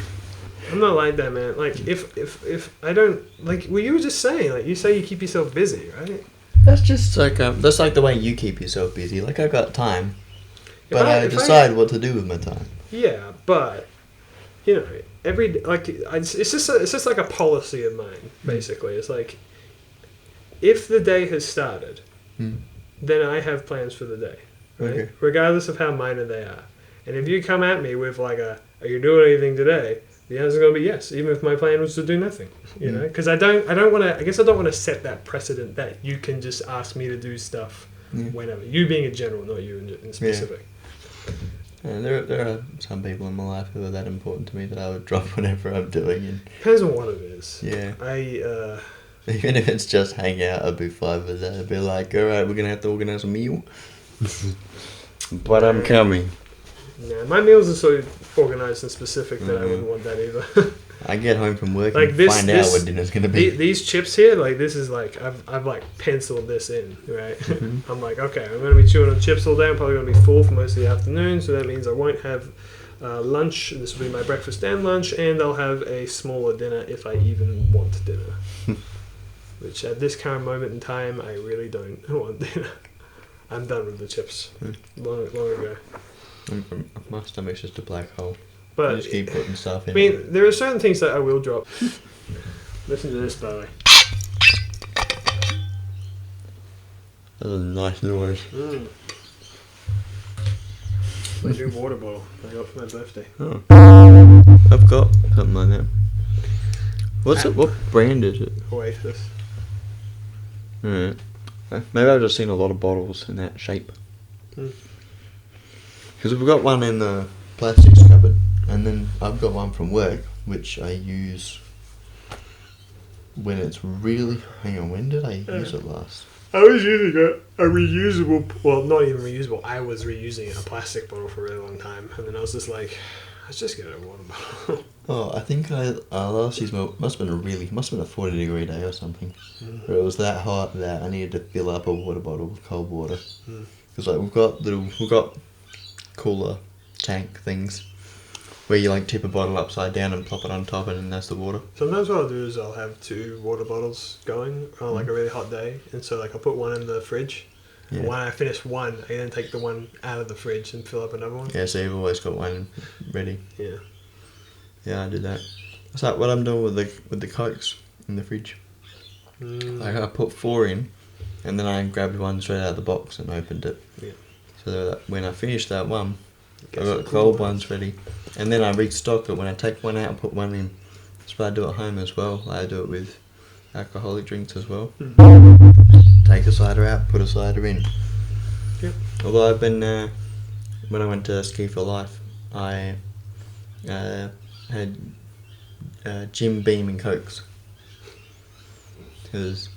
I'm not like that, man. Like, if I don't, like, well, you were just saying, like, you say you keep yourself busy, right? That's just like, that's like the way you keep yourself busy. Like, I've got time, but I decide what to do with my time. Yeah, but, it's just like a policy of mine, basically. It's like, if the day has started, then I have plans for the day, right? Okay. Regardless of how minor they are. And if you come at me with like are you doing anything today? the answer is going to be yes, even if my plan was to do nothing. You know, because I don't want to. I guess I don't want to set that precedent that you can just ask me to do stuff whenever. You being a general, not you in specific. Yeah, there are some people in my life who are that important to me that I would drop whatever I'm doing. And depends on what it is. Yeah. Even if it's just hang out, I'd be fine with that. I'd be like, all right, we're gonna have to organise a meal. But I'm coming. Nah, my meals are so organised and specific that I wouldn't want that either. I get home from work like and find out what dinner's gonna be. These chips here, like this is like I've like penciled this in, right? Mm-hmm. I'm like, okay, I'm gonna be chewing on chips all day. I'm probably gonna be full for most of the afternoon, so that means I won't have lunch. This will be my breakfast and lunch, and I'll have a smaller dinner if I even want dinner. Which at this current moment in time, I really don't want dinner. I'm done with the chips long ago. My stomach's just a black hole. But I just keep putting stuff in. I mean, there are certain things that I will drop. Listen to this, by the way. That was a nice noise. My new water bottle I got for my birthday. Oh. I've got something like that. What's it? What brand is it? Oasis. Alright. Maybe I've just seen a lot of bottles in that shape. Because we've got one in the plastics cupboard, and then I've got one from work, which I use when it's really... Hang on, when did I use it last? I was using a reusable... Well, not even reusable. I was reusing a plastic bottle for a really long time, and then I was just like, let's just get a water bottle. Oh, I think I last used must have been a 40-degree day or something. Where it was that hot that I needed to fill up a water bottle with cold water. Because like we've got cooler tank things where you like tip a bottle upside down and plop it on top, and then that's the water. Sometimes what I'll do is I'll have 2 water bottles going on like a really hot day, and so like I'll put one in the fridge. Yeah. And when I finish one, I then take the one out of the fridge and fill up another one. Yeah, so you've always got one ready. Yeah. Yeah, I do that. That's like what I'm doing with the Cokes in the fridge. Like I put 4 in, and then I grabbed one straight out of the box and opened it. Yeah. So that when I finish that one, I've got cold ones ready, and then I restock it when I take one out and put one in. That's what I do at home as well. I do it with alcoholic drinks as well. Take a cider out, put a cider in. Yep. Although I've been when I went to Ski for Life, I had Jim Beam and Cokes, because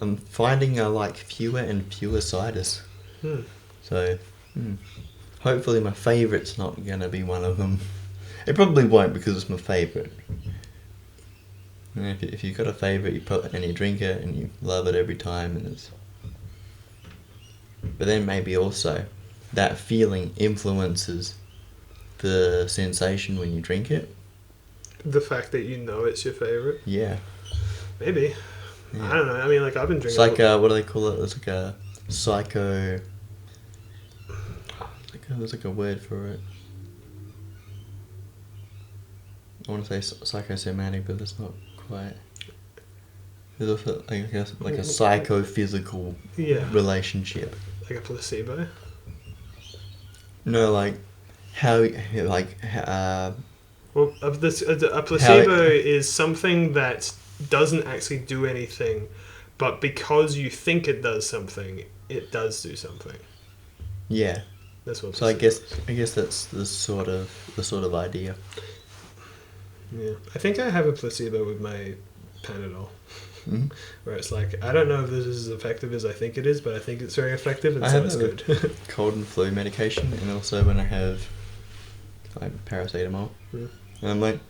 I'm finding I like fewer and fewer ciders. So hopefully my favourite's not gonna be one of them. It probably won't, because it's my favourite. If you've got a favourite, and you drink it and you love it every time, and it's. But then maybe also that feeling influences the sensation when you drink it. The fact that you know it's your favourite? Yeah. Maybe. Yeah. I don't know. I mean, like, I've been drinking... It's like, what do they call it? It's like a psycho... There's like a word for it. I want to say psychosomatic, but that's not quite... There's also like a psychophysical relationship. Like a placebo? No, like... Well, a placebo is something that doesn't actually do anything, but because you think it does something, it does do something. Yeah. That's what. So I guess that's the sort of idea. Yeah, I think I have a placebo with my Panadol, where it's like, I don't know if this is as effective as I think it is, but I think it's very effective, and so it's good. Cold and flu medication, and also when I have like paracetamol. And I'm like,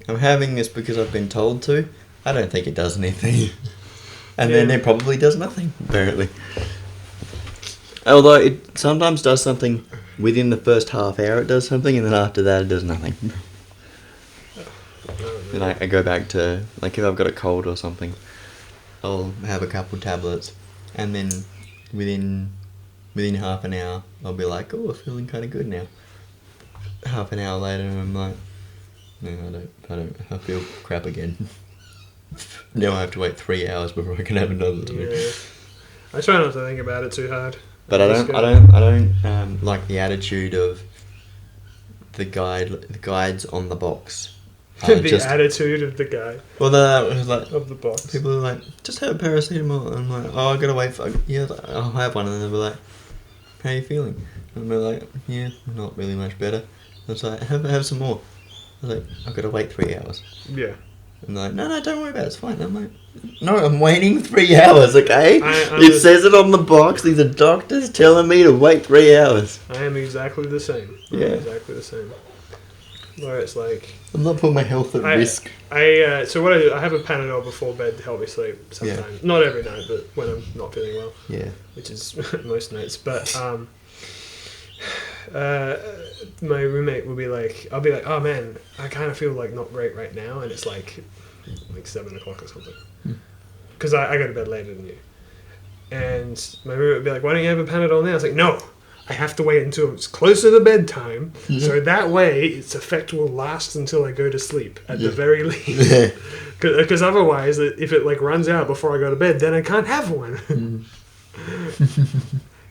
I'm having this because I've been told to. I don't think it does anything. And then it probably does nothing, apparently. Although it sometimes does something within the first half hour, it does something, and then after that it does nothing. Then I go back to, like, if I've got a cold or something, I'll have a couple tablets, and then within half an hour I'll be like, oh, I'm feeling kind of good now. Half an hour later, I'm like, no, I feel crap again. Now I have to wait 3 hours before I can have another two. Yeah. I try not to think about it too hard. But I don't like the attitude of the guides on the box. The attitude of the guy. Well, that like of the box. People are like, just have paracetamol. And I'm like, oh, I gotta wait for. Yeah, I'll have one, and then they'll be like, how are you feeling? And they're like, yeah, not really much better. I was like, have some more. I was like, I've got to wait 3 hours. Yeah. And they're like, no, don't worry about it, it's fine. I'm like, no, I'm waiting 3 hours, okay? It says it on the box. These are doctors telling me to wait 3 hours. I am exactly the same. Yeah. Exactly the same. Where it's like... I'm not putting my health at risk. So what I do, I have a Panadol before bed to help me sleep sometimes. Yeah. Not every night, but when I'm not feeling well. Yeah. Which is most nights. But my roommate will be like... I'll be like, oh man, I kind of feel like not great right now. And it's like 7 o'clock or something. Because I go to bed later than you. And my roommate would be like, why don't you have a Panadol now? I was like, no. I have to wait until it's closer to bedtime, so that way its effect will last until I go to sleep at the very least. Because otherwise, if it like runs out before I go to bed, then I can't have one.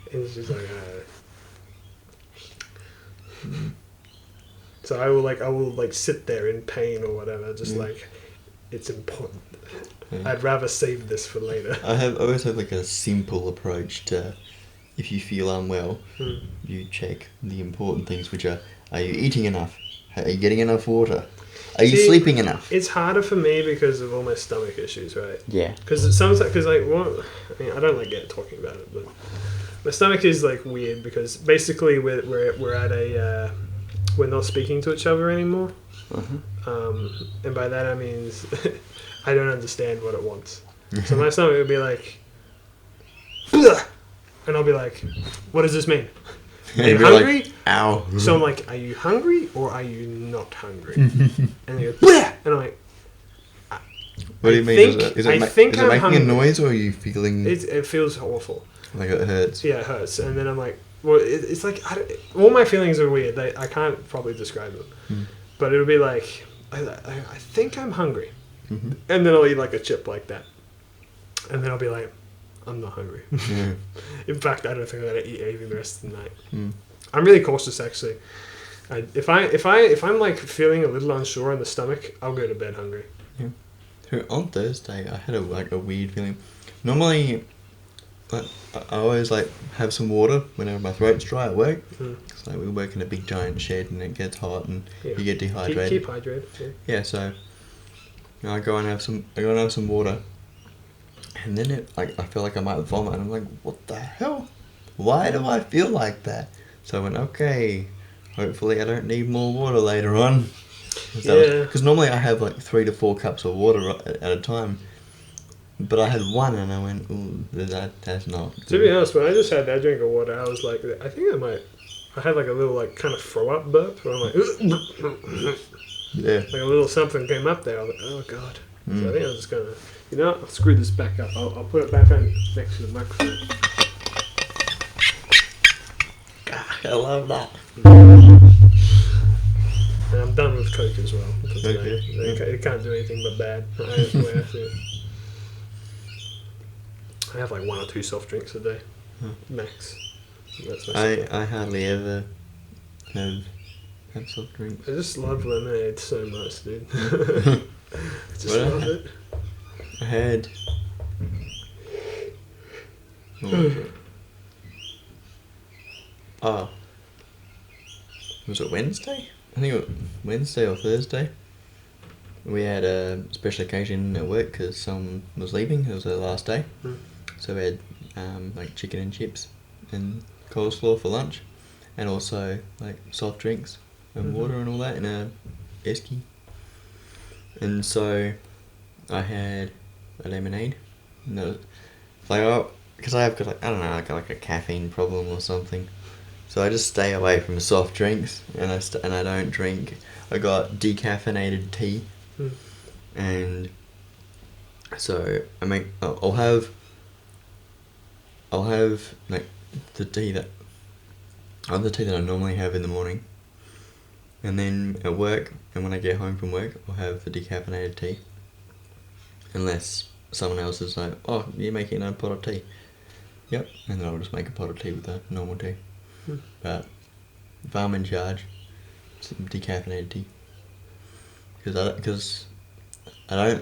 It's just like, so I will sit there in pain or whatever, just like it's important. I'd rather save this for later. I always have like a simple approach to. If you feel unwell, you check the important things, which are you eating enough? Are you getting enough water? Are you sleeping enough? It's harder for me because of all my stomach issues, right? Yeah. Because I don't like talking about it, but my stomach is like weird because basically we're at a we're not speaking to each other anymore, and by that I mean I don't understand what it wants. So my stomach would be like. Bleh! And I'll be like, what does this mean? Are you hungry? Like, ow. So I'm like, are you hungry or are you not hungry? And they go, bleh! And I'm like, what do you mean? Is it making hungry. A noise or are you feeling... It feels awful. Like it hurts? Yeah, it hurts. And then I'm like, well, it's like, all my feelings are weird. I can't probably describe them. But it'll be like, I think I'm hungry. And then I'll eat like a chip like that. And then I'll be like, I'm not hungry. In fact, I don't think I'm gonna eat anything the rest of the night. I'm really cautious, actually. If I'm like feeling a little unsure in the stomach, I'll go to bed hungry. Yeah. So on Thursday, I had a weird feeling. Normally, I always have some water whenever my throat's dry at work. It's like we work in a big giant shed and it gets hot and you get dehydrated. Keep hydrated. Yeah. So I go and have some water. And then I feel like I might vomit. And I'm like, what the hell? Why do I feel like that? So I went, okay, hopefully I don't need more water later on. Because normally I have 3 to 4 cups of water at a time. But I had one and I went, ooh, that's not good. To be honest, when I just had that drink of water, I was like, I had like a little throw up burp. Where I'm like, yeah. Like a little something came up there. I was like, oh God. So I think I'm just going to... I'll screw this back up. I'll put it back on next to the microphone. God, I love that. And I'm done with Coke as well. It can't do anything but bad. I have 1 or 2 soft drinks a day, max. That's I hardly ever have soft drinks. I just love lemonade so much, dude. I just love it. I had... was it Wednesday? I think it was Wednesday or Thursday. We had a special occasion at work because someone was leaving. It was their last day. So we had chicken and chips and coleslaw for lunch. And also soft drinks and water and all that in a esky. And so I had a lemonade. No, because I have got I got a caffeine problem or something. So I just stay away from soft drinks and I don't drink. I got decaffeinated tea, and so I'll have the tea that I normally have in the morning, and then at work and when I get home from work I'll have the decaffeinated tea. Unless someone else is like, oh, you're making a pot of tea. Yep. And then I'll just make a pot of tea with the normal tea. But if I'm in charge, some decaffeinated tea. Because I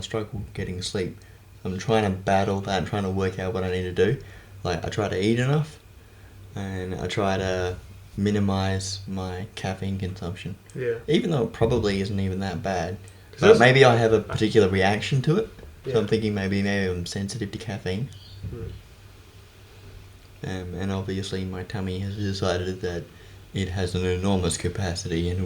struggle getting sleep. I'm trying to battle that and trying to work out what I need to do. Like, I try to eat enough, and I try to minimize my caffeine consumption. Yeah. Even though it probably isn't even that bad. But maybe I have a particular reaction to it. So Yeah. I'm thinking maybe I'm sensitive to caffeine. Mm. And obviously my tummy has decided that it has an enormous capacity, and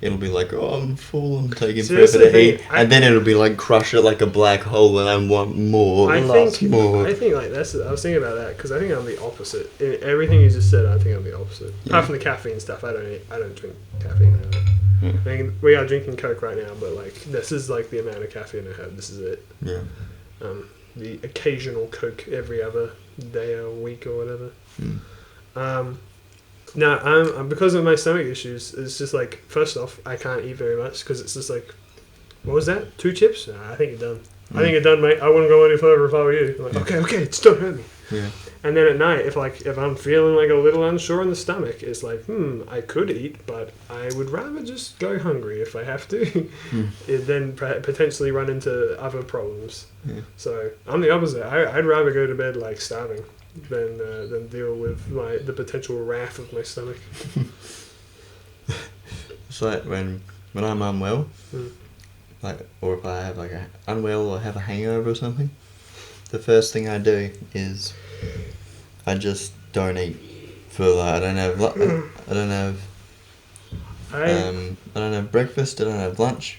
it'll be like, oh, I'm full, I'm taking forever to eat, and then it'll be like crush it like a black hole, and I want more. I think like I was thinking about that because I think I'm the opposite. In everything you just said, I think I'm the opposite. Yeah. Apart from the caffeine stuff, I don't drink caffeine. Yeah. I mean, we are drinking Coke right now, but like this is like the amount of caffeine I have. This is it. Yeah. The occasional Coke every other day or week or whatever. No, I'm because of my stomach issues. It's just like, first off, I can't eat very much because it's just like, what was that? 2 chips? Nah, I think you're done. I think you're done, mate. I wouldn't go any further if I were you. I'm like, okay, just don't hurt me. Yeah. And then at night, if I'm feeling like a little unsure in the stomach, it's like, I could eat, but I would rather just go hungry if I have to. It then potentially run into other problems. Yeah. So I'm the opposite. I'd rather go to bed like starving than deal with the potential wrath of my stomach. It's like when I'm unwell, like, or if I have like a unwell or have a hangover or something, the first thing I do is I just don't eat for like, I don't have breakfast, I don't have lunch,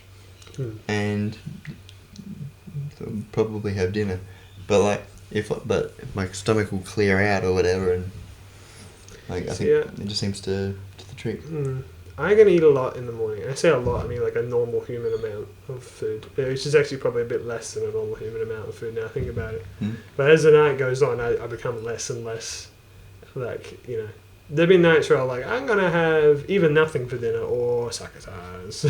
and probably have dinner, but my stomach will clear out or whatever, and like I think it just seems to the trick. I can eat a lot in the morning. I say a lot, I mean like a normal human amount of food, which is actually probably a bit less than a normal human amount of food now I think about it. But as the night goes on, I become less and less, like, you know, there've been nights where I'm like, I'm going to have either nothing for dinner or sakatars.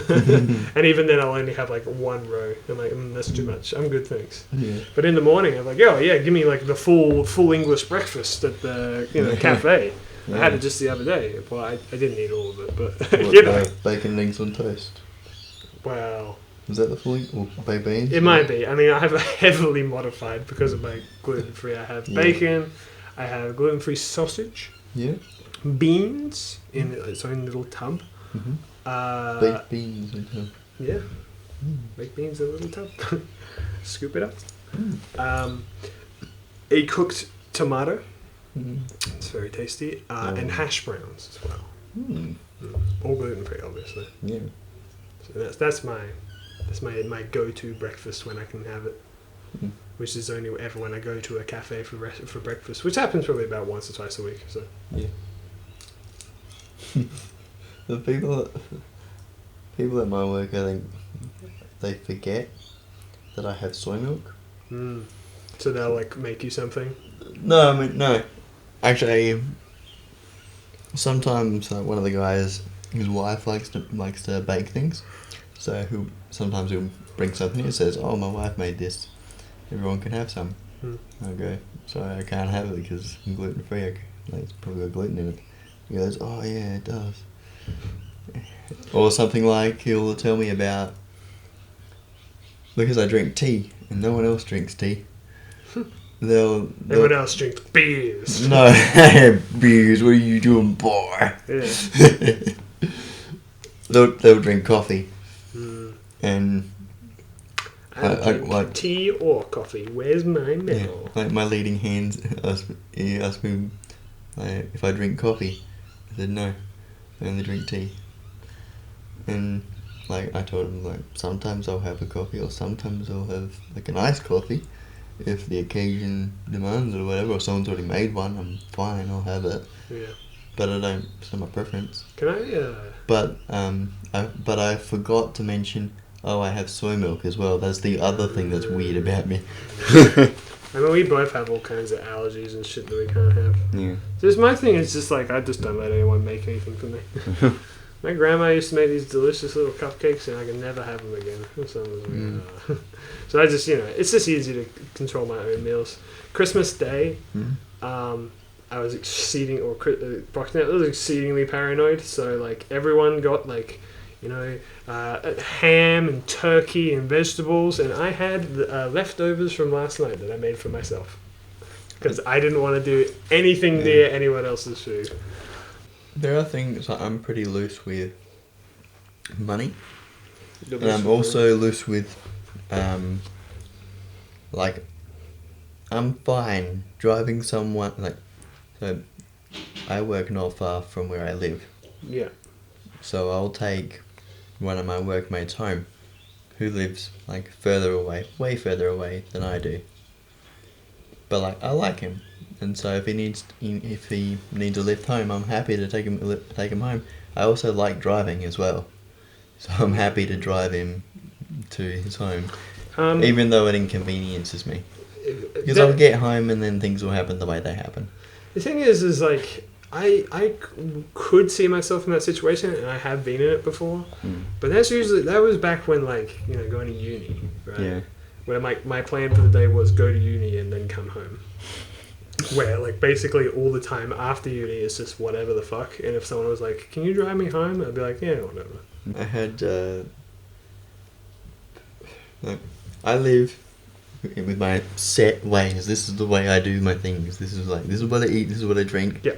And even then I'll only have like 1 row. I'm like, that's too much. I'm good, thanks. Yeah. But in the morning I'm like, oh yeah, give me like the full English breakfast at the cafe. Yeah. I had it just the other day. Well, I didn't eat all of it, but you know. Bacon and eggs on toast. Well, is that the full or baked beans? It might be. I mean, I have a heavily modified because of my gluten-free. I have bacon. I have gluten-free sausage. Yeah. Beans in its own little tub. Baked beans in a tub. Yeah. Baked beans in a little tub. Scoop it up. A cooked tomato. It's very tasty. And hash browns as well. All gluten-free, obviously. Yeah. So that's my go-to breakfast when I can have it. Which is only ever when I go to a cafe for breakfast, which happens probably about once or twice a week. So yeah. The people at my work, I think they forget that I have soy milk. So they'll like make you something? No, I mean no. Actually, sometimes one of the guys, his wife likes to bake things, so sometimes he'll bring something and says, "Oh, my wife made this. Everyone can have some." I'll go, "Sorry, I can't have it because I'm gluten free. Like, it's probably got gluten in it." He goes, "Oh yeah, it does." Or something like he'll tell me about, because I drink tea and no one else drinks tea. Everyone else drinks beers. No, beers. What are you doing, boy? Yeah. They'll drink coffee, and I drink like tea or coffee. Where's my medal? Yeah, like my leading hands asked me if I drink coffee. I said no, I only drink tea. And like I told him, like sometimes I'll have a coffee, or sometimes I'll have like an iced coffee. If the occasion demands it or whatever, or someone's already made one, I'm fine, I'll have it. Yeah. But I don't, it's not my preference. Can I, But I forgot to mention, I have soy milk as well. That's the other thing that's weird about me. I mean, we both have all kinds of allergies and shit that we can't have. Yeah. Just my thing is just like, I just don't let anyone make anything for me. My grandma used to make these delicious little cupcakes, and I can never have them again. So I just, it's just easy to control my own meals. Christmas Day, I was exceedingly paranoid. So like everyone got like, ham and turkey and vegetables, and I had leftovers from last night that I made for myself because I didn't want to do anything near anyone else's food. There are things that I'm pretty loose with money, and I'm also loose with, like, I'm fine driving someone, like, so I work not far from where I live. Yeah. So I'll take one of my workmates home who lives, like, further away, way further away than I do. But, like, I like him. And so if he needs a lift home, I'm happy to take him home. I also like driving as well. So I'm happy to drive him to his home. Even though it inconveniences me. Because I'll get home and then things will happen the way they happen. The thing is like, I could see myself in that situation, and I have been in it before. But that was back when, like, going to uni, right? Yeah. Where my plan for the day was go to uni and then come home. Where, like, basically all the time after uni is just whatever the fuck. And if someone was like, can you drive me home? I'd be like, yeah, whatever. I had, I live with my set ways. This is the way I do my things. This is what I eat, this is what I drink. Yeah.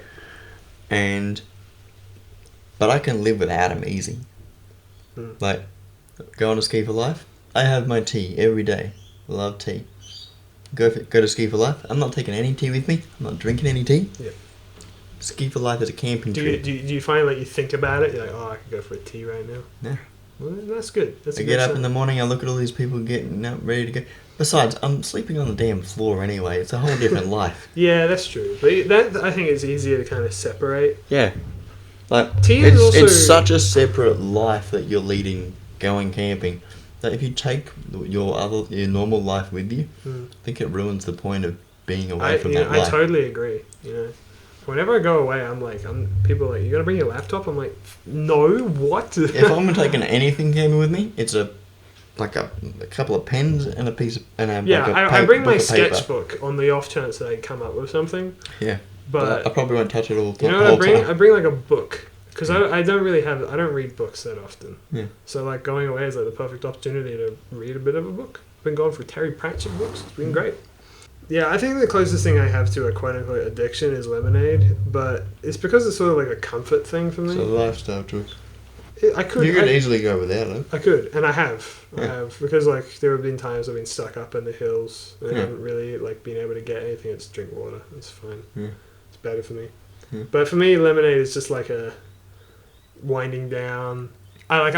But I can live without them easy. Like, go on a ski for life. I have my tea every day. I love tea. Go to ski for life. I'm not taking any tea with me. I'm not drinking any tea. Yeah. Ski for life is a camping trip. Do you find, like, you think about it? You're like, oh, I could go for a tea right now. Yeah. Well, that's good. I get up in the morning. I look at all these people getting up, ready to go. Besides, I'm sleeping on the damn floor anyway. It's a whole different life. Yeah, that's true. But that, I think, it's easier to kind of separate. Yeah. Like, tea is also... it's such a separate life that you're leading going camping that if you take your normal life with you, I think it ruins the point of being away from that life. I totally agree. Whenever I go away, people are like, you gotta bring your laptop? I'm like, no, what? If I'm taking anything camping with me, it's a couple of pens and a piece of... I bring my sketchbook on the off chance that I come up with something. Yeah. But I probably won't touch it all. You know what I bring? I bring like a book. Because I don't read books that often. Yeah. So like going away is like the perfect opportunity to read a bit of a book. I've been going through Terry Pratchett books. It's been great. Yeah, I think the closest thing I have to a quote-unquote addiction is lemonade, but it's because it's sort of like a comfort thing for me. So lifestyle choice. You could easily go without it. I could, and I have. Because like there have been times I've been stuck up in the hills and I haven't really like been able to get anything. It's drink water. It's fine. Yeah. It's better for me. Yeah. But for me, lemonade is just like a winding down. I like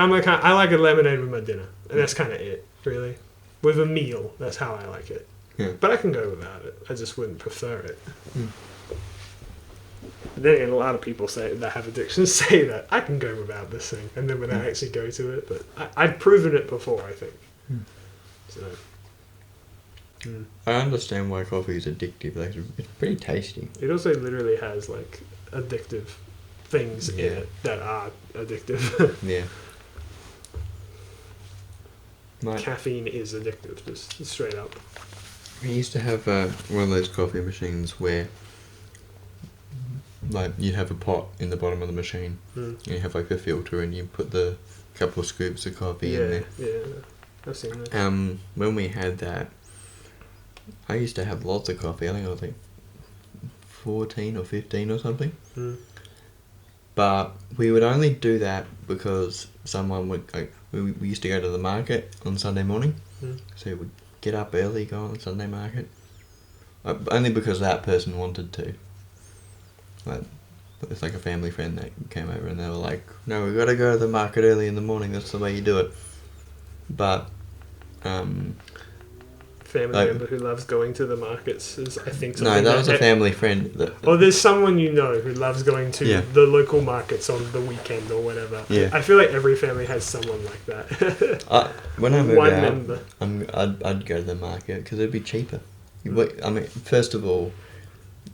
a lemonade with my dinner, and that's kind of it, really. With a meal, that's how I like it. Yeah. But I can go without it. I just wouldn't prefer it. Then again, a lot of people that have addictions say that I can go without this thing, and then when I actually go to it, but I've proven it before, I think. So. I understand why coffee is addictive. Like, it's pretty tasty. It also literally has like addictive things in it that are addictive. Yeah. Caffeine is addictive, just straight up. We used to have one of those coffee machines where, like, you'd have a pot in the bottom of the machine, and you have like a filter, and you put the couple of scoops of coffee in there. Yeah, I've seen that. When we had that, I used to have lots of coffee. I think I was like 14 or 15 or something. But we would only do that because someone would, like, we used to go to the market on Sunday morning, so we would get up early, go on the Sunday market. Only because that person wanted to. Like, it's like a family friend that came over and they were like, no, we've got to go to the market early in the morning, that's the way you do it. But, family member who loves going to the markets is, I think... No, that was a family friend. Or there's someone you know who loves going to the local markets on the weekend or whatever. Yeah. I feel like every family has someone like that. When I moved out, I'd go to the market because it'd be cheaper. I mean, first of all,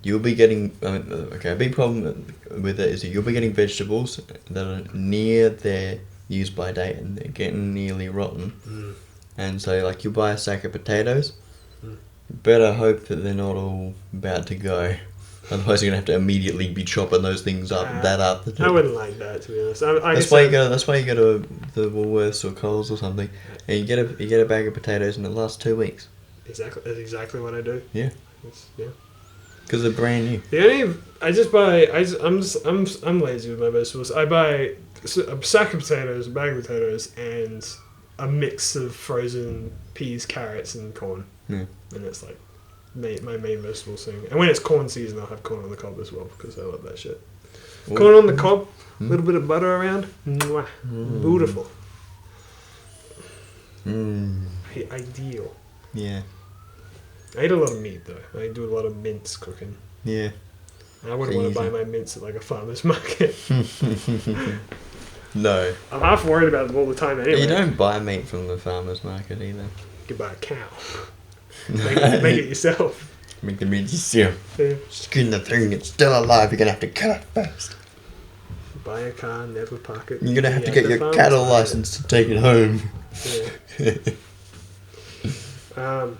you'll be getting... a big problem with it is that you'll be getting vegetables that are near their use-by date and they're getting nearly rotten. And so, like, you buy a sack of potatoes, you better hope that they're not all about to go. Otherwise, you're gonna have to immediately be chopping those things up that afternoon. I wouldn't like that, to be honest. That's why you go. That's why you go to the Woolworths or Coles or something, and you get a bag of potatoes, and it lasts 2 weeks. Exactly. That's exactly what I do. Yeah. Yeah. Because they're brand new. The only I just buy. I'm lazy with my vegetables. I buy a sack of potatoes, a bag of potatoes, and a mix of frozen peas, carrots, and corn. Yeah. And it's like my main vegetable thing. And when it's corn season, I'll have corn on the cob as well because I love that shit. Ooh. Corn on the cob, a little bit of butter around. Mwah. Beautiful. Ideal. Yeah. I eat a lot of meat though. I do a lot of mince cooking. Yeah. And I wouldn't want to buy my mince at like a farmer's market. No. I'm half worried about them all the time anyway. You don't buy meat from the farmer's market either. You could buy a cow. Make it yourself. Make the meat yourself. Yeah. Skin the thing, it's still alive, you're gonna have to cut it first. Buy a car, never park it. You're gonna have to get your cattle license to take it home. Yeah.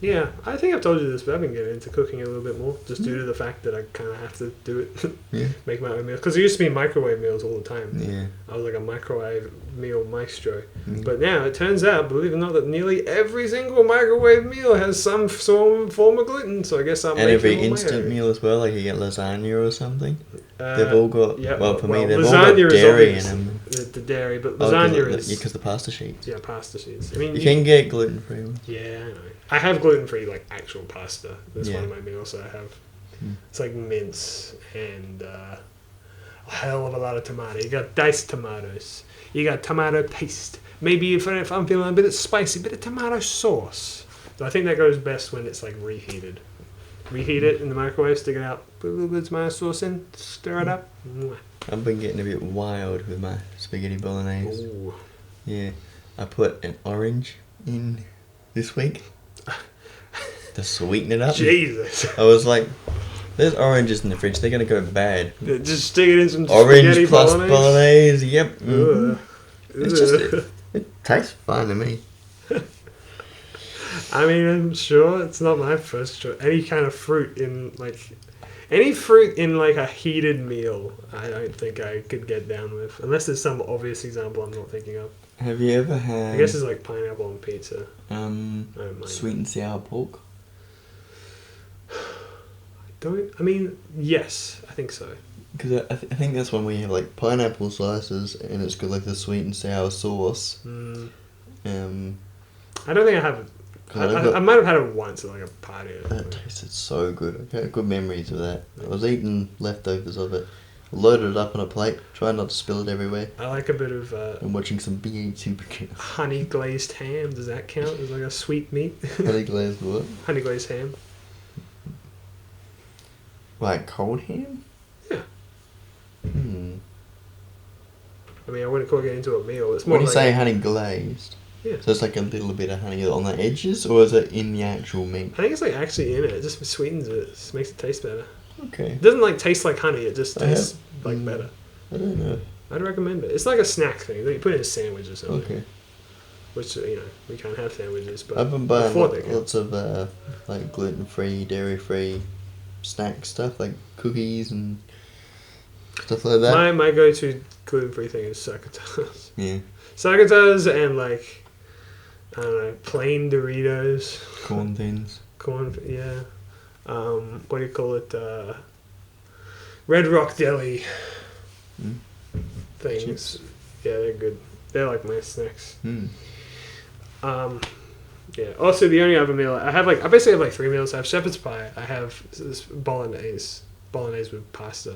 Yeah, I think I've told you this, but I've been getting into cooking a little bit more, just due to the fact that I kind of have to do it. Yeah. Make my own meals. Because there used to be microwave meals all the time. Yeah. I was like a microwave meal maestro. But now it turns out, believe it or not, that nearly every single microwave meal has some form of gluten. So I guess I'm. And every instant meal as well, like you get lasagna or something. They've all got. Yeah, well, for me, they've all got dairy in them. The dairy, but lasagna is. Yeah, because the pasta sheets. Yeah, pasta sheets. I mean, you can get gluten free ones. Yeah, I know. I have gluten free like actual pasta. That's one of my meals that I have. It's like mince and a hell of a lot of tomato. You got diced tomatoes. You got tomato paste. Maybe if I'm feeling a bit of spicy, a bit of tomato sauce. So I think that goes best when it's like reheated. Reheat it in the microwave, stick it out, put a little bit of tomato sauce in, stir it up. I've been getting a bit wild with my spaghetti bolognese. Ooh. Yeah, I put an orange in this week to sweeten it up. Jesus. I was like, there's oranges in the fridge, they're going to go bad. Just stick it in some orange spaghetti plus bolognese, yep. It's just, it tastes fine to me. I mean, I'm sure it's not my first choice. Any kind of fruit in a heated meal, I don't think I could get down with. Unless there's some obvious example I'm not thinking of. Have you ever had... I guess it's like pineapple on pizza. Sweet and sour pork? Yes, I think so. Because I think that's when we have like pineapple slices and it's got like the sweet and sour sauce. I don't think I have... I might have had it once at like a party. That tasted so good. I got good memories of that. I was eating leftovers of it. Loaded it up on a plate. Tried not to spill it everywhere. I like a bit of... I'm watching some BA Supercars. Honey glazed ham. Does that count as like a sweet meat? Honey glazed what? Honey glazed ham. Like cold ham? Yeah. I mean, I wouldn't cook it into a meal. It's more when you say honey glazed... Yeah. So it's like a little bit of honey on the edges, or is it in the actual meat? I think it's like actually in it. It just sweetens it. It just makes it taste better. Okay. It doesn't like taste like honey. It just tastes like better. I don't know. I'd recommend it. It's like a snack thing. You put it in a sandwich or something. Okay. Which, we can't have sandwiches, but I've been buying lots of like gluten-free, dairy-free snack stuff, like cookies and stuff like that. My go-to gluten-free thing is succotash. Yeah. Succotash and like... I don't know, plain Doritos. Corn thins. Corn, yeah. What do you call it? Red Rock Deli things. Chips. Yeah, they're good. They're like my snacks. Yeah. Also, the only other meal I basically have like 3 meals. I have shepherd's pie. I have this bolognese with pasta,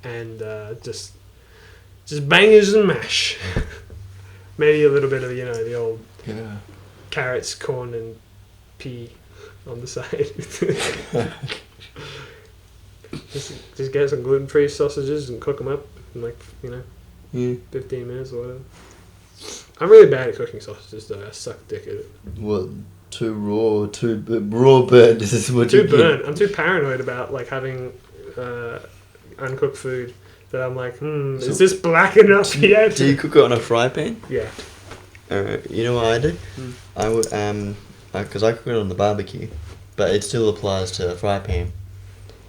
and just bangers and mash. Maybe a little bit of the old carrots, corn, and pea on the side. just get some gluten-free sausages and cook them up in 15 minutes or whatever. I'm really bad at cooking sausages though. I suck dick at it. What? Too raw burnt. This is what you get. I'm too paranoid about like having uncooked food that I'm like, is this black enough yet? Do you cook it on a fry pan? Yeah. You know what I do? I would because I cook it on the barbecue. but it still applies to a fry pan.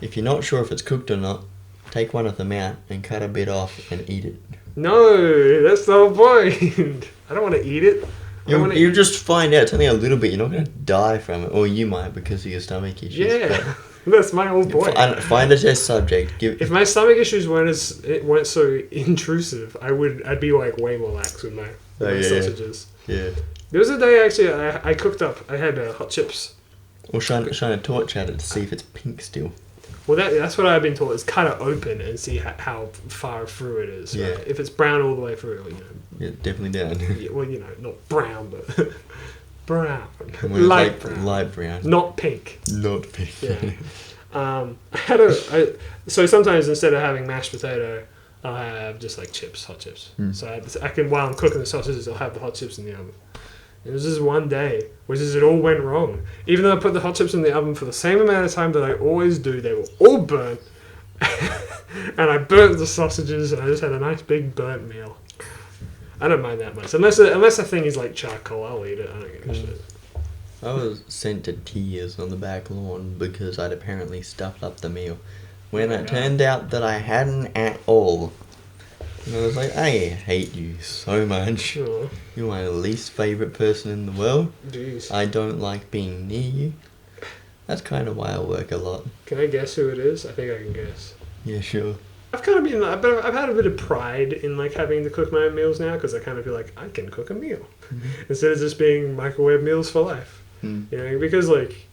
If you're not sure if it's cooked or not, take one of them out and cut a bit off and eat it. No, that's the whole point. I don't want to eat it. You just find out it's only a little bit. You're not going to die from it, or you might because of your stomach issues. Yeah, that's my whole point. Find a test subject. If my stomach issues weren't so intrusive, I'd be like way more lax with my sausages. Yeah. There was a day actually I cooked up. I had hot chips. Or shine a torch at it to see if it's pink still. Well, that's what I've been told. Is cut it open and see how far through it is. Yeah. Right? If it's brown all the way through, Yeah, definitely down. Yeah, well, not brown, but brown, light brown, light brown, not pink. Not pink. Yeah. So sometimes instead of having mashed potato, I'll have just like chips, hot chips. So I can, while I'm cooking the sausages, I'll have the hot chips in the oven. It was just one day, it all went wrong. Even though I put the hot chips in the oven for the same amount of time that I always do, they were all burnt. And I burnt the sausages, and I just had a nice big burnt meal. I don't mind that much. Unless the thing is like charcoal, I'll eat it. I don't give a shit. I was sent to tears on the back lawn because I'd apparently stuffed up the meal. When it turned out that I hadn't at all. And I was like, I hate you so much. Oh. You're my least favourite person in the world. Jeez. I don't like being near you. That's kind of why I work a lot. Can I guess who it is? I think I can guess. Yeah, sure. I've had a bit of pride in like having to cook my own meals now because I kind of feel like I can cook a meal instead of just being microwave meals for life. Because like,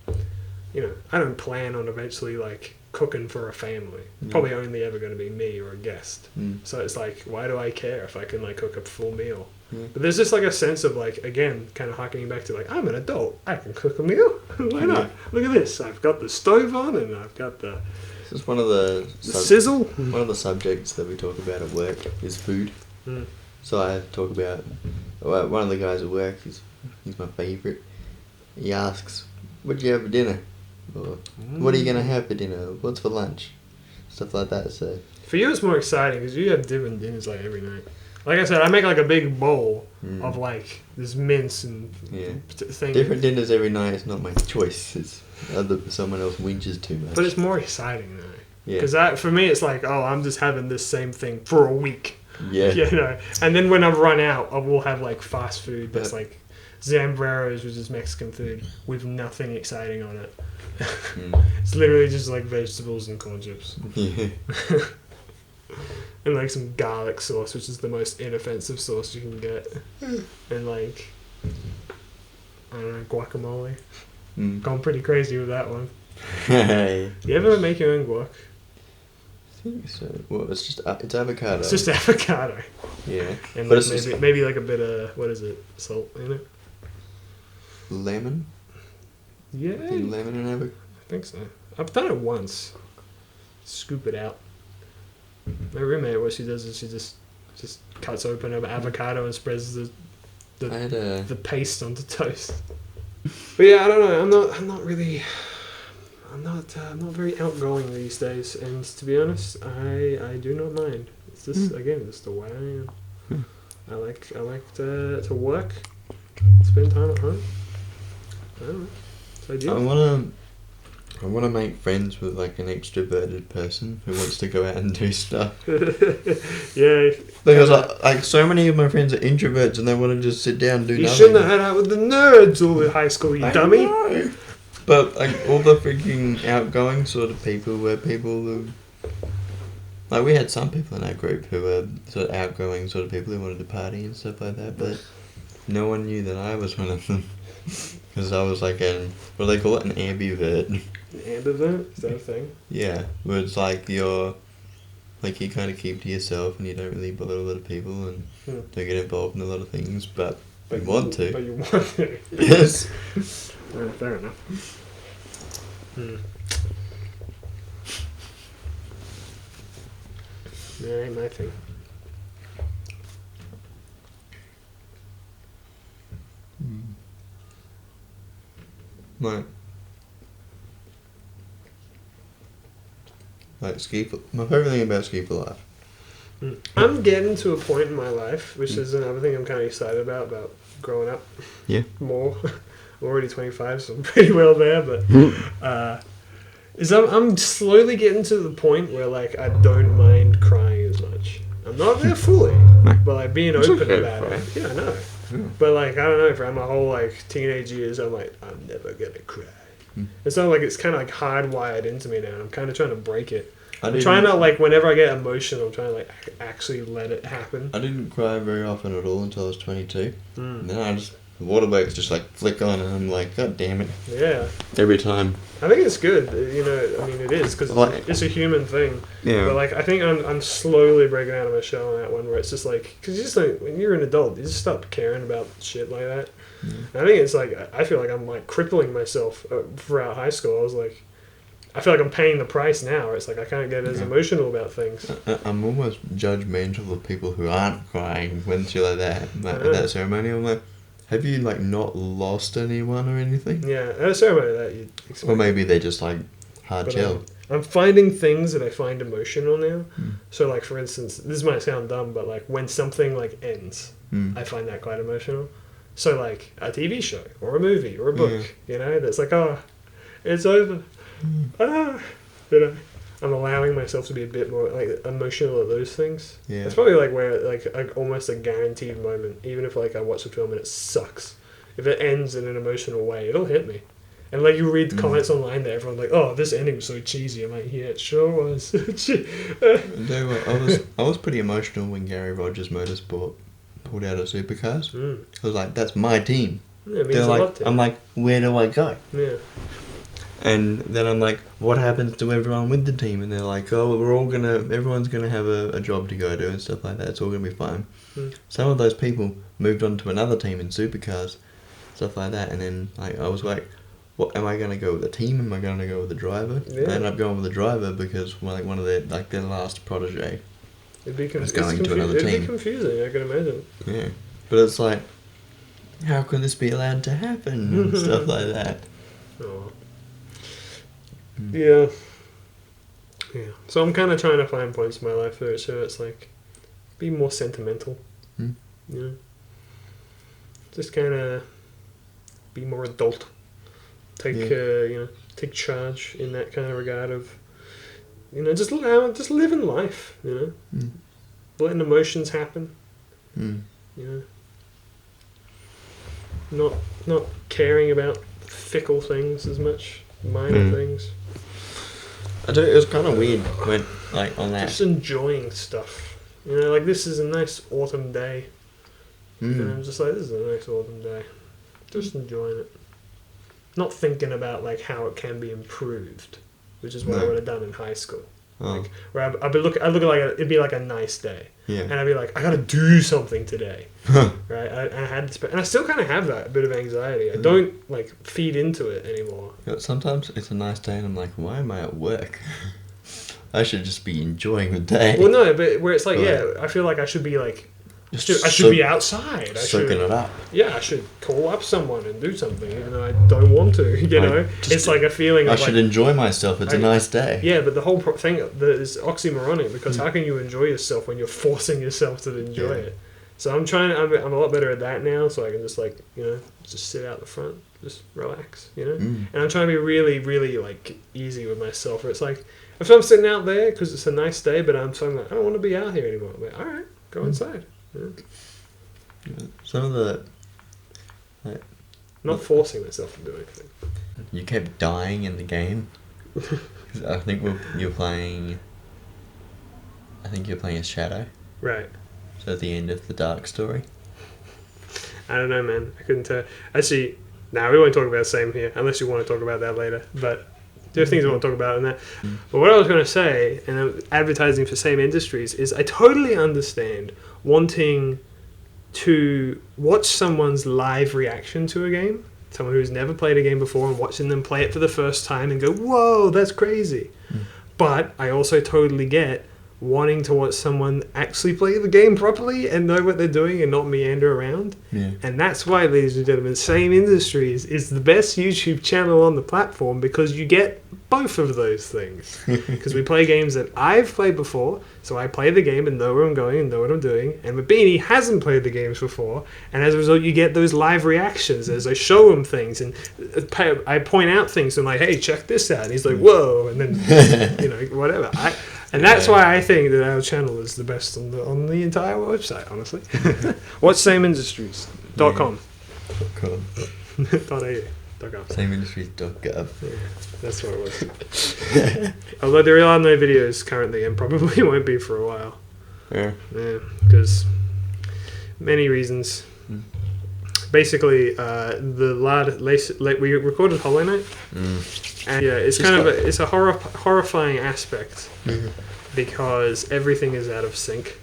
I don't plan on eventually like cooking for a family. Probably only ever going to be me or a guest. So it's like, why do I care if I can like cook a full meal? But there's just like a sense of like, again, kind of harkening back to like, I'm an adult. I can cook a meal. Why not? Look at this. I've got the stove on and I've got the This is one of the sizzle. One of the subjects that we talk about at work is food. So I talk about one of the guys at work. He's my favourite. He asks, "What'd you have for dinner?" Or, "What are you gonna have for dinner? What's for lunch?" Stuff like that. So for you, it's more exciting because you have different dinners like every night. Like I said, I make like a big bowl of like this mince and thing. Different dinners every night. It's not my choice. It's someone else whinges too much. But it's more exciting though. Yeah. Because for me, it's like, oh, I'm just having this same thing for a week. Yeah. And then when I've run out, I will have like fast food that's like Zambreros, which is Mexican food, with nothing exciting on it. It's literally just like vegetables and corn chips. Yeah. And like some garlic sauce, which is the most inoffensive sauce you can get. And like, I don't know, guacamole. Gone pretty crazy with that one. You ever make your own guac? I think so. Well, it's avocado. It's just avocado. Yeah. And but like maybe like a bit of, what is it, salt in it? Lemon? Yeah. I think lemon and avocado. I think so. I've done it once. Scoop it out. My roommate, what she does is she just cuts open an avocado and spreads the paste onto toast. But yeah, I don't know. I'm not very outgoing these days, and to be honest, I do not mind. It's just again, just the way I am. I like to work, spend time at home. I don't know. So I do. I wanna make friends with like an extroverted person who wants to go out and do stuff. Yeah. Because like so many of my friends are introverts and they want to just sit down and do nothing. You shouldn't have had out with the nerds all in high school, you dummy. Know. But like all the freaking outgoing sort of people were people who, like we had some people in our group who were sort of outgoing sort of people who wanted to party and stuff like that, but no one knew that I was one of them. Because I was like what do they call it? An ambivert. An ambivert? Is that a thing? Yeah, where it's like you kind of keep to yourself and you don't really bother a lot of people and don't get involved in a lot of things, but you want to. But you want to. Yes. Fair enough. That ain't my thing. Like my favourite thing about Ski for Life. I'm getting to a point in my life, which is another thing I'm kind of excited about growing up. Yeah. More. I'm already 25, so I'm pretty well there. But I'm slowly getting to the point where like I don't mind crying as much. I'm not there fully, but like being open about it. Yeah, I know. But like I don't know, throughout my whole like teenage years, I'm like I'm never gonna cry. It's not like it's kind of like hardwired into me now. I'm kind of trying to break it. I'm trying to like whenever I get emotional, I'm trying to like actually let it happen. I didn't cry very often at all until I was 22. And then the waterworks just like flick on, and I'm like, God damn it! Yeah. Every time. I think it's good. You know, I mean, it is because it's a human thing. Yeah. But like, I think I'm slowly breaking out of my shell on that one, where it's just like, because you just like when you're an adult, you just stop caring about shit like that. I think it's like I feel like I'm like crippling myself throughout high school. I was like, I feel like I'm paying the price now. Where it's like I can't get as emotional about things. I'm almost judgmental of people who aren't crying when shit like that. Like at that ceremony, I'm like, have you like not lost anyone or anything? Yeah, at a ceremony that you expect. Or maybe they're just like hard chill. I'm finding things that I find emotional now. So like for instance, this might sound dumb, but like when something like ends, I find that quite emotional. So like a TV show or a movie or a book, you know, that's like, oh, it's over. You know, I'm allowing myself to be a bit more like emotional at those things. Yeah, it's probably like where like almost a guaranteed moment. Even if like I watch a film and it sucks, if it ends in an emotional way, it'll hit me. And like you read the comments online that everyone's like, "Oh, this ending was so cheesy." I'm like, "Yeah, it sure was." I was pretty emotional when Gary Rogers Motorsport pulled out of Supercars. I was like, "That's my team." Yeah, it means a lot to I'm like, "Where do I go?" Yeah. And then I'm like, what happens to everyone with the team? And they're like, oh, everyone's gonna have a job to go to and stuff like that. It's all gonna be fine. Some of those people moved on to another team in Supercars, stuff like that. And then like I was like, what am I gonna go with the team? Am I gonna go with the driver? Yeah. I ended up going with the driver because like one of their last protege was going to another team. It'd be confusing, I can imagine. Yeah, but it's like, how can this be allowed to happen and stuff like that? Oh. Yeah. So I'm kind of trying to find points in my life where it's like, be more sentimental. You know? Just kind of be more adult. Take charge in that kind of regard of, you know, just living life, you know? Letting emotions happen. You know? Not caring about fickle things as much. Minor things. It was kind of weird when, like, on that. Just enjoying stuff. You know, like, this is a nice autumn day. And I'm just like, this is a nice autumn day. Just enjoying it. Not thinking about, like, how it can be improved, which is what I would have done in high school. Like, where I'd look at like it'd be like a nice day. Yeah. And I'd be like, I gotta do something today. Right? I had this, and I still kind of have that bit of anxiety. I don't like feed into it anymore. Sometimes it's a nice day and I'm like, why am I at work? I should just be enjoying the day. Well, no, but where it's like, I feel like I should be like, I should be outside. Soaking it up. Yeah, I should call up someone and do something, even though I don't want to. You know, it's like a feeling. I should enjoy myself. It's a nice day. Yeah, but the whole thing is oxymoronic because how can you enjoy yourself when you're forcing yourself to enjoy it? So I'm a lot better at that now. So I can just like just sit out the front, just relax. You know, and I'm trying to be really, really like easy with myself. Where it's like if I'm sitting out there because it's a nice day, but I'm saying like I don't want to be out here anymore. I'm like, all right, go inside. Yeah. Some of the not forcing myself to do anything. You kept dying in the game. I think you're playing a shadow. Right. So at the end of the dark story. I don't know, man. I couldn't tell. Actually, we won't talk about SAIM here unless you want to talk about that later. But there are things I want to talk about in that. But what I was going to say, and I'm advertising for SAIM Industries, is I totally understand wanting to watch someone's live reaction to a game, someone who's never played a game before and watching them play it for the first time and go, whoa, that's crazy. But I also totally get wanting to watch someone actually play the game properly and know what they're doing and not meander around. Yeah. And that's why, ladies and gentlemen, SAIM Industries is the best YouTube channel on the platform because you get both of those things. Because we play games that I've played before, so I play the game and know where I'm going and know what I'm doing. And Mabeanie hasn't played the games before, and as a result, you get those live reactions as I show him things and I point out things and like, hey, check this out. And he's like, whoa, and then whatever. And that's why I think that our channel is the best on the entire website, honestly. Watch SAIMindustries.com. Cool. .au. SAIMindustries.gov. Yeah, that's what it was. Although there are no videos currently, and probably won't be for a while. Yeah. Yeah, because many reasons. Basically, we recorded Hollow Knight, and yeah, it's kind of it's a horrifying aspect because everything is out of sync.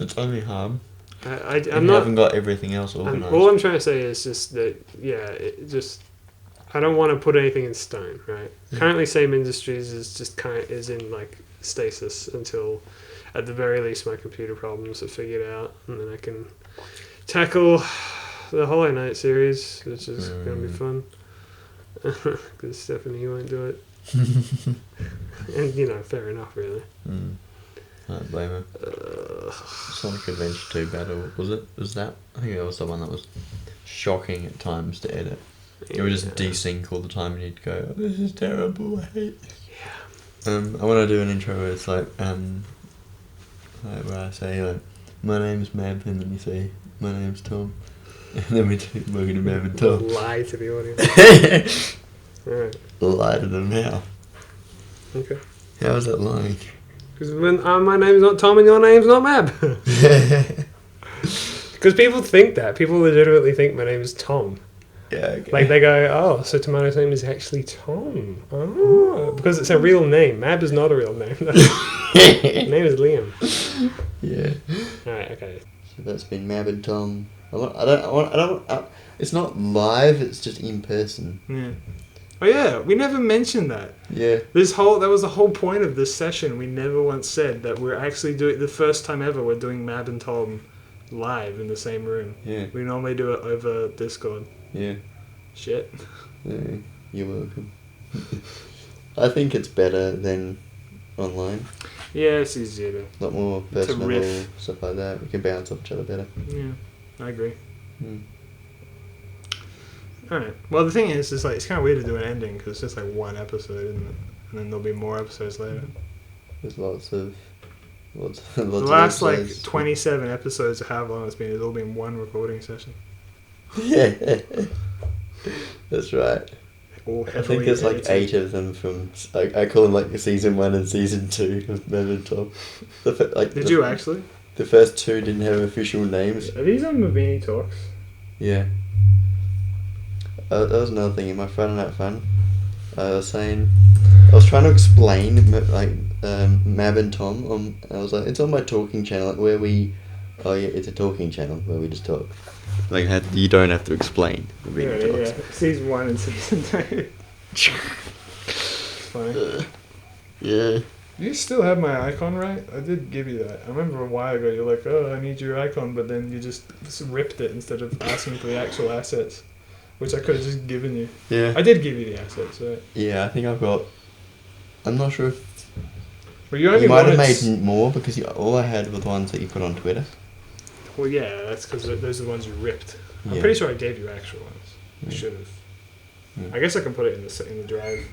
It's only harm. I haven't got everything else organised. All I'm trying to say is just that, I don't want to put anything in stone, right? Currently, SAIM Industries is in like stasis until, at the very least, my computer problems are figured out, and then I can tackle the Hollow Knight series, which is going to be fun. Because Stephanie won't do it. And, fair enough, really. I don't blame her. Sonic Adventure 2 Battle, was it? Was that? I think that was the one that was shocking at times to edit. It would just desync all the time and you'd go, oh, this is terrible, I hate this. Yeah. I want to do an intro where it's like where I say, my name's Mab, and then you say, my name's Tom. And then we do Welcome to Mab and Tom. Lie to the audience. Alright. Lie to them now. Okay. How is that lying? Because when my name's not Tom and your name's not Mab. Because people think that. People legitimately think my name is Tom. Yeah, okay. Like they go, oh, so Tomato's name is actually Tom. Oh, because it's a real name. Mab is not a real name. His name is Liam. Yeah. Alright, okay. So that's been Mab and Tom. It's not live, it's just in person. Yeah. Oh yeah, we never mentioned that. Yeah. That was the whole point of this session. We never once said that we're actually doing, the first time ever, we're doing Mab and Tom live in the same room. Yeah. We normally do it over Discord. Yeah. Shit. Yeah, you're welcome. I think it's better than online. Yeah, it's easier to... A lot more personal, stuff like that. We can bounce off each other better. Yeah, I agree. Alright. Well, the thing is, it's kind of weird to do an ending because it's just like one episode, isn't it? And then there'll be more episodes later. There's lots of the last like 27 episodes of how long it's been, it's all been one recording session. Yeah. That's right. I think there's like 8 of them from... I call them like season 1 and season 2 of Mab and Tom. Did you actually? The first 2 didn't have official names. Are these on Mabeanie Talks? Yeah. That was another thing in my Friday Night Fun. I was trying to explain Mab and Tom. I was like, it's on my talking channel where we... Oh yeah, it's a talking channel where we just talk. Like, you don't have to explain. Yeah. Season 1 and season 2. It's funny. Yeah. You still have my icon, right? I did give you that. I remember a while ago you're like, oh, I need your icon, but then you just ripped it instead of asking for the actual assets, which I could have just given you. Yeah. I did give you the assets, right? Yeah, I think I've got... I'm not sure if... Well, you might have made more because all I had were the ones that you put on Twitter. Well, yeah, that's because those are the ones you ripped. I'm Yeah. pretty sure I gave you actual ones. I Yeah. should have. Yeah. I guess I can put it in the drive.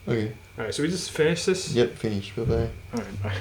Okay. Alright, so we just finish this? Yep, finished. Bye-bye. Alright, bye.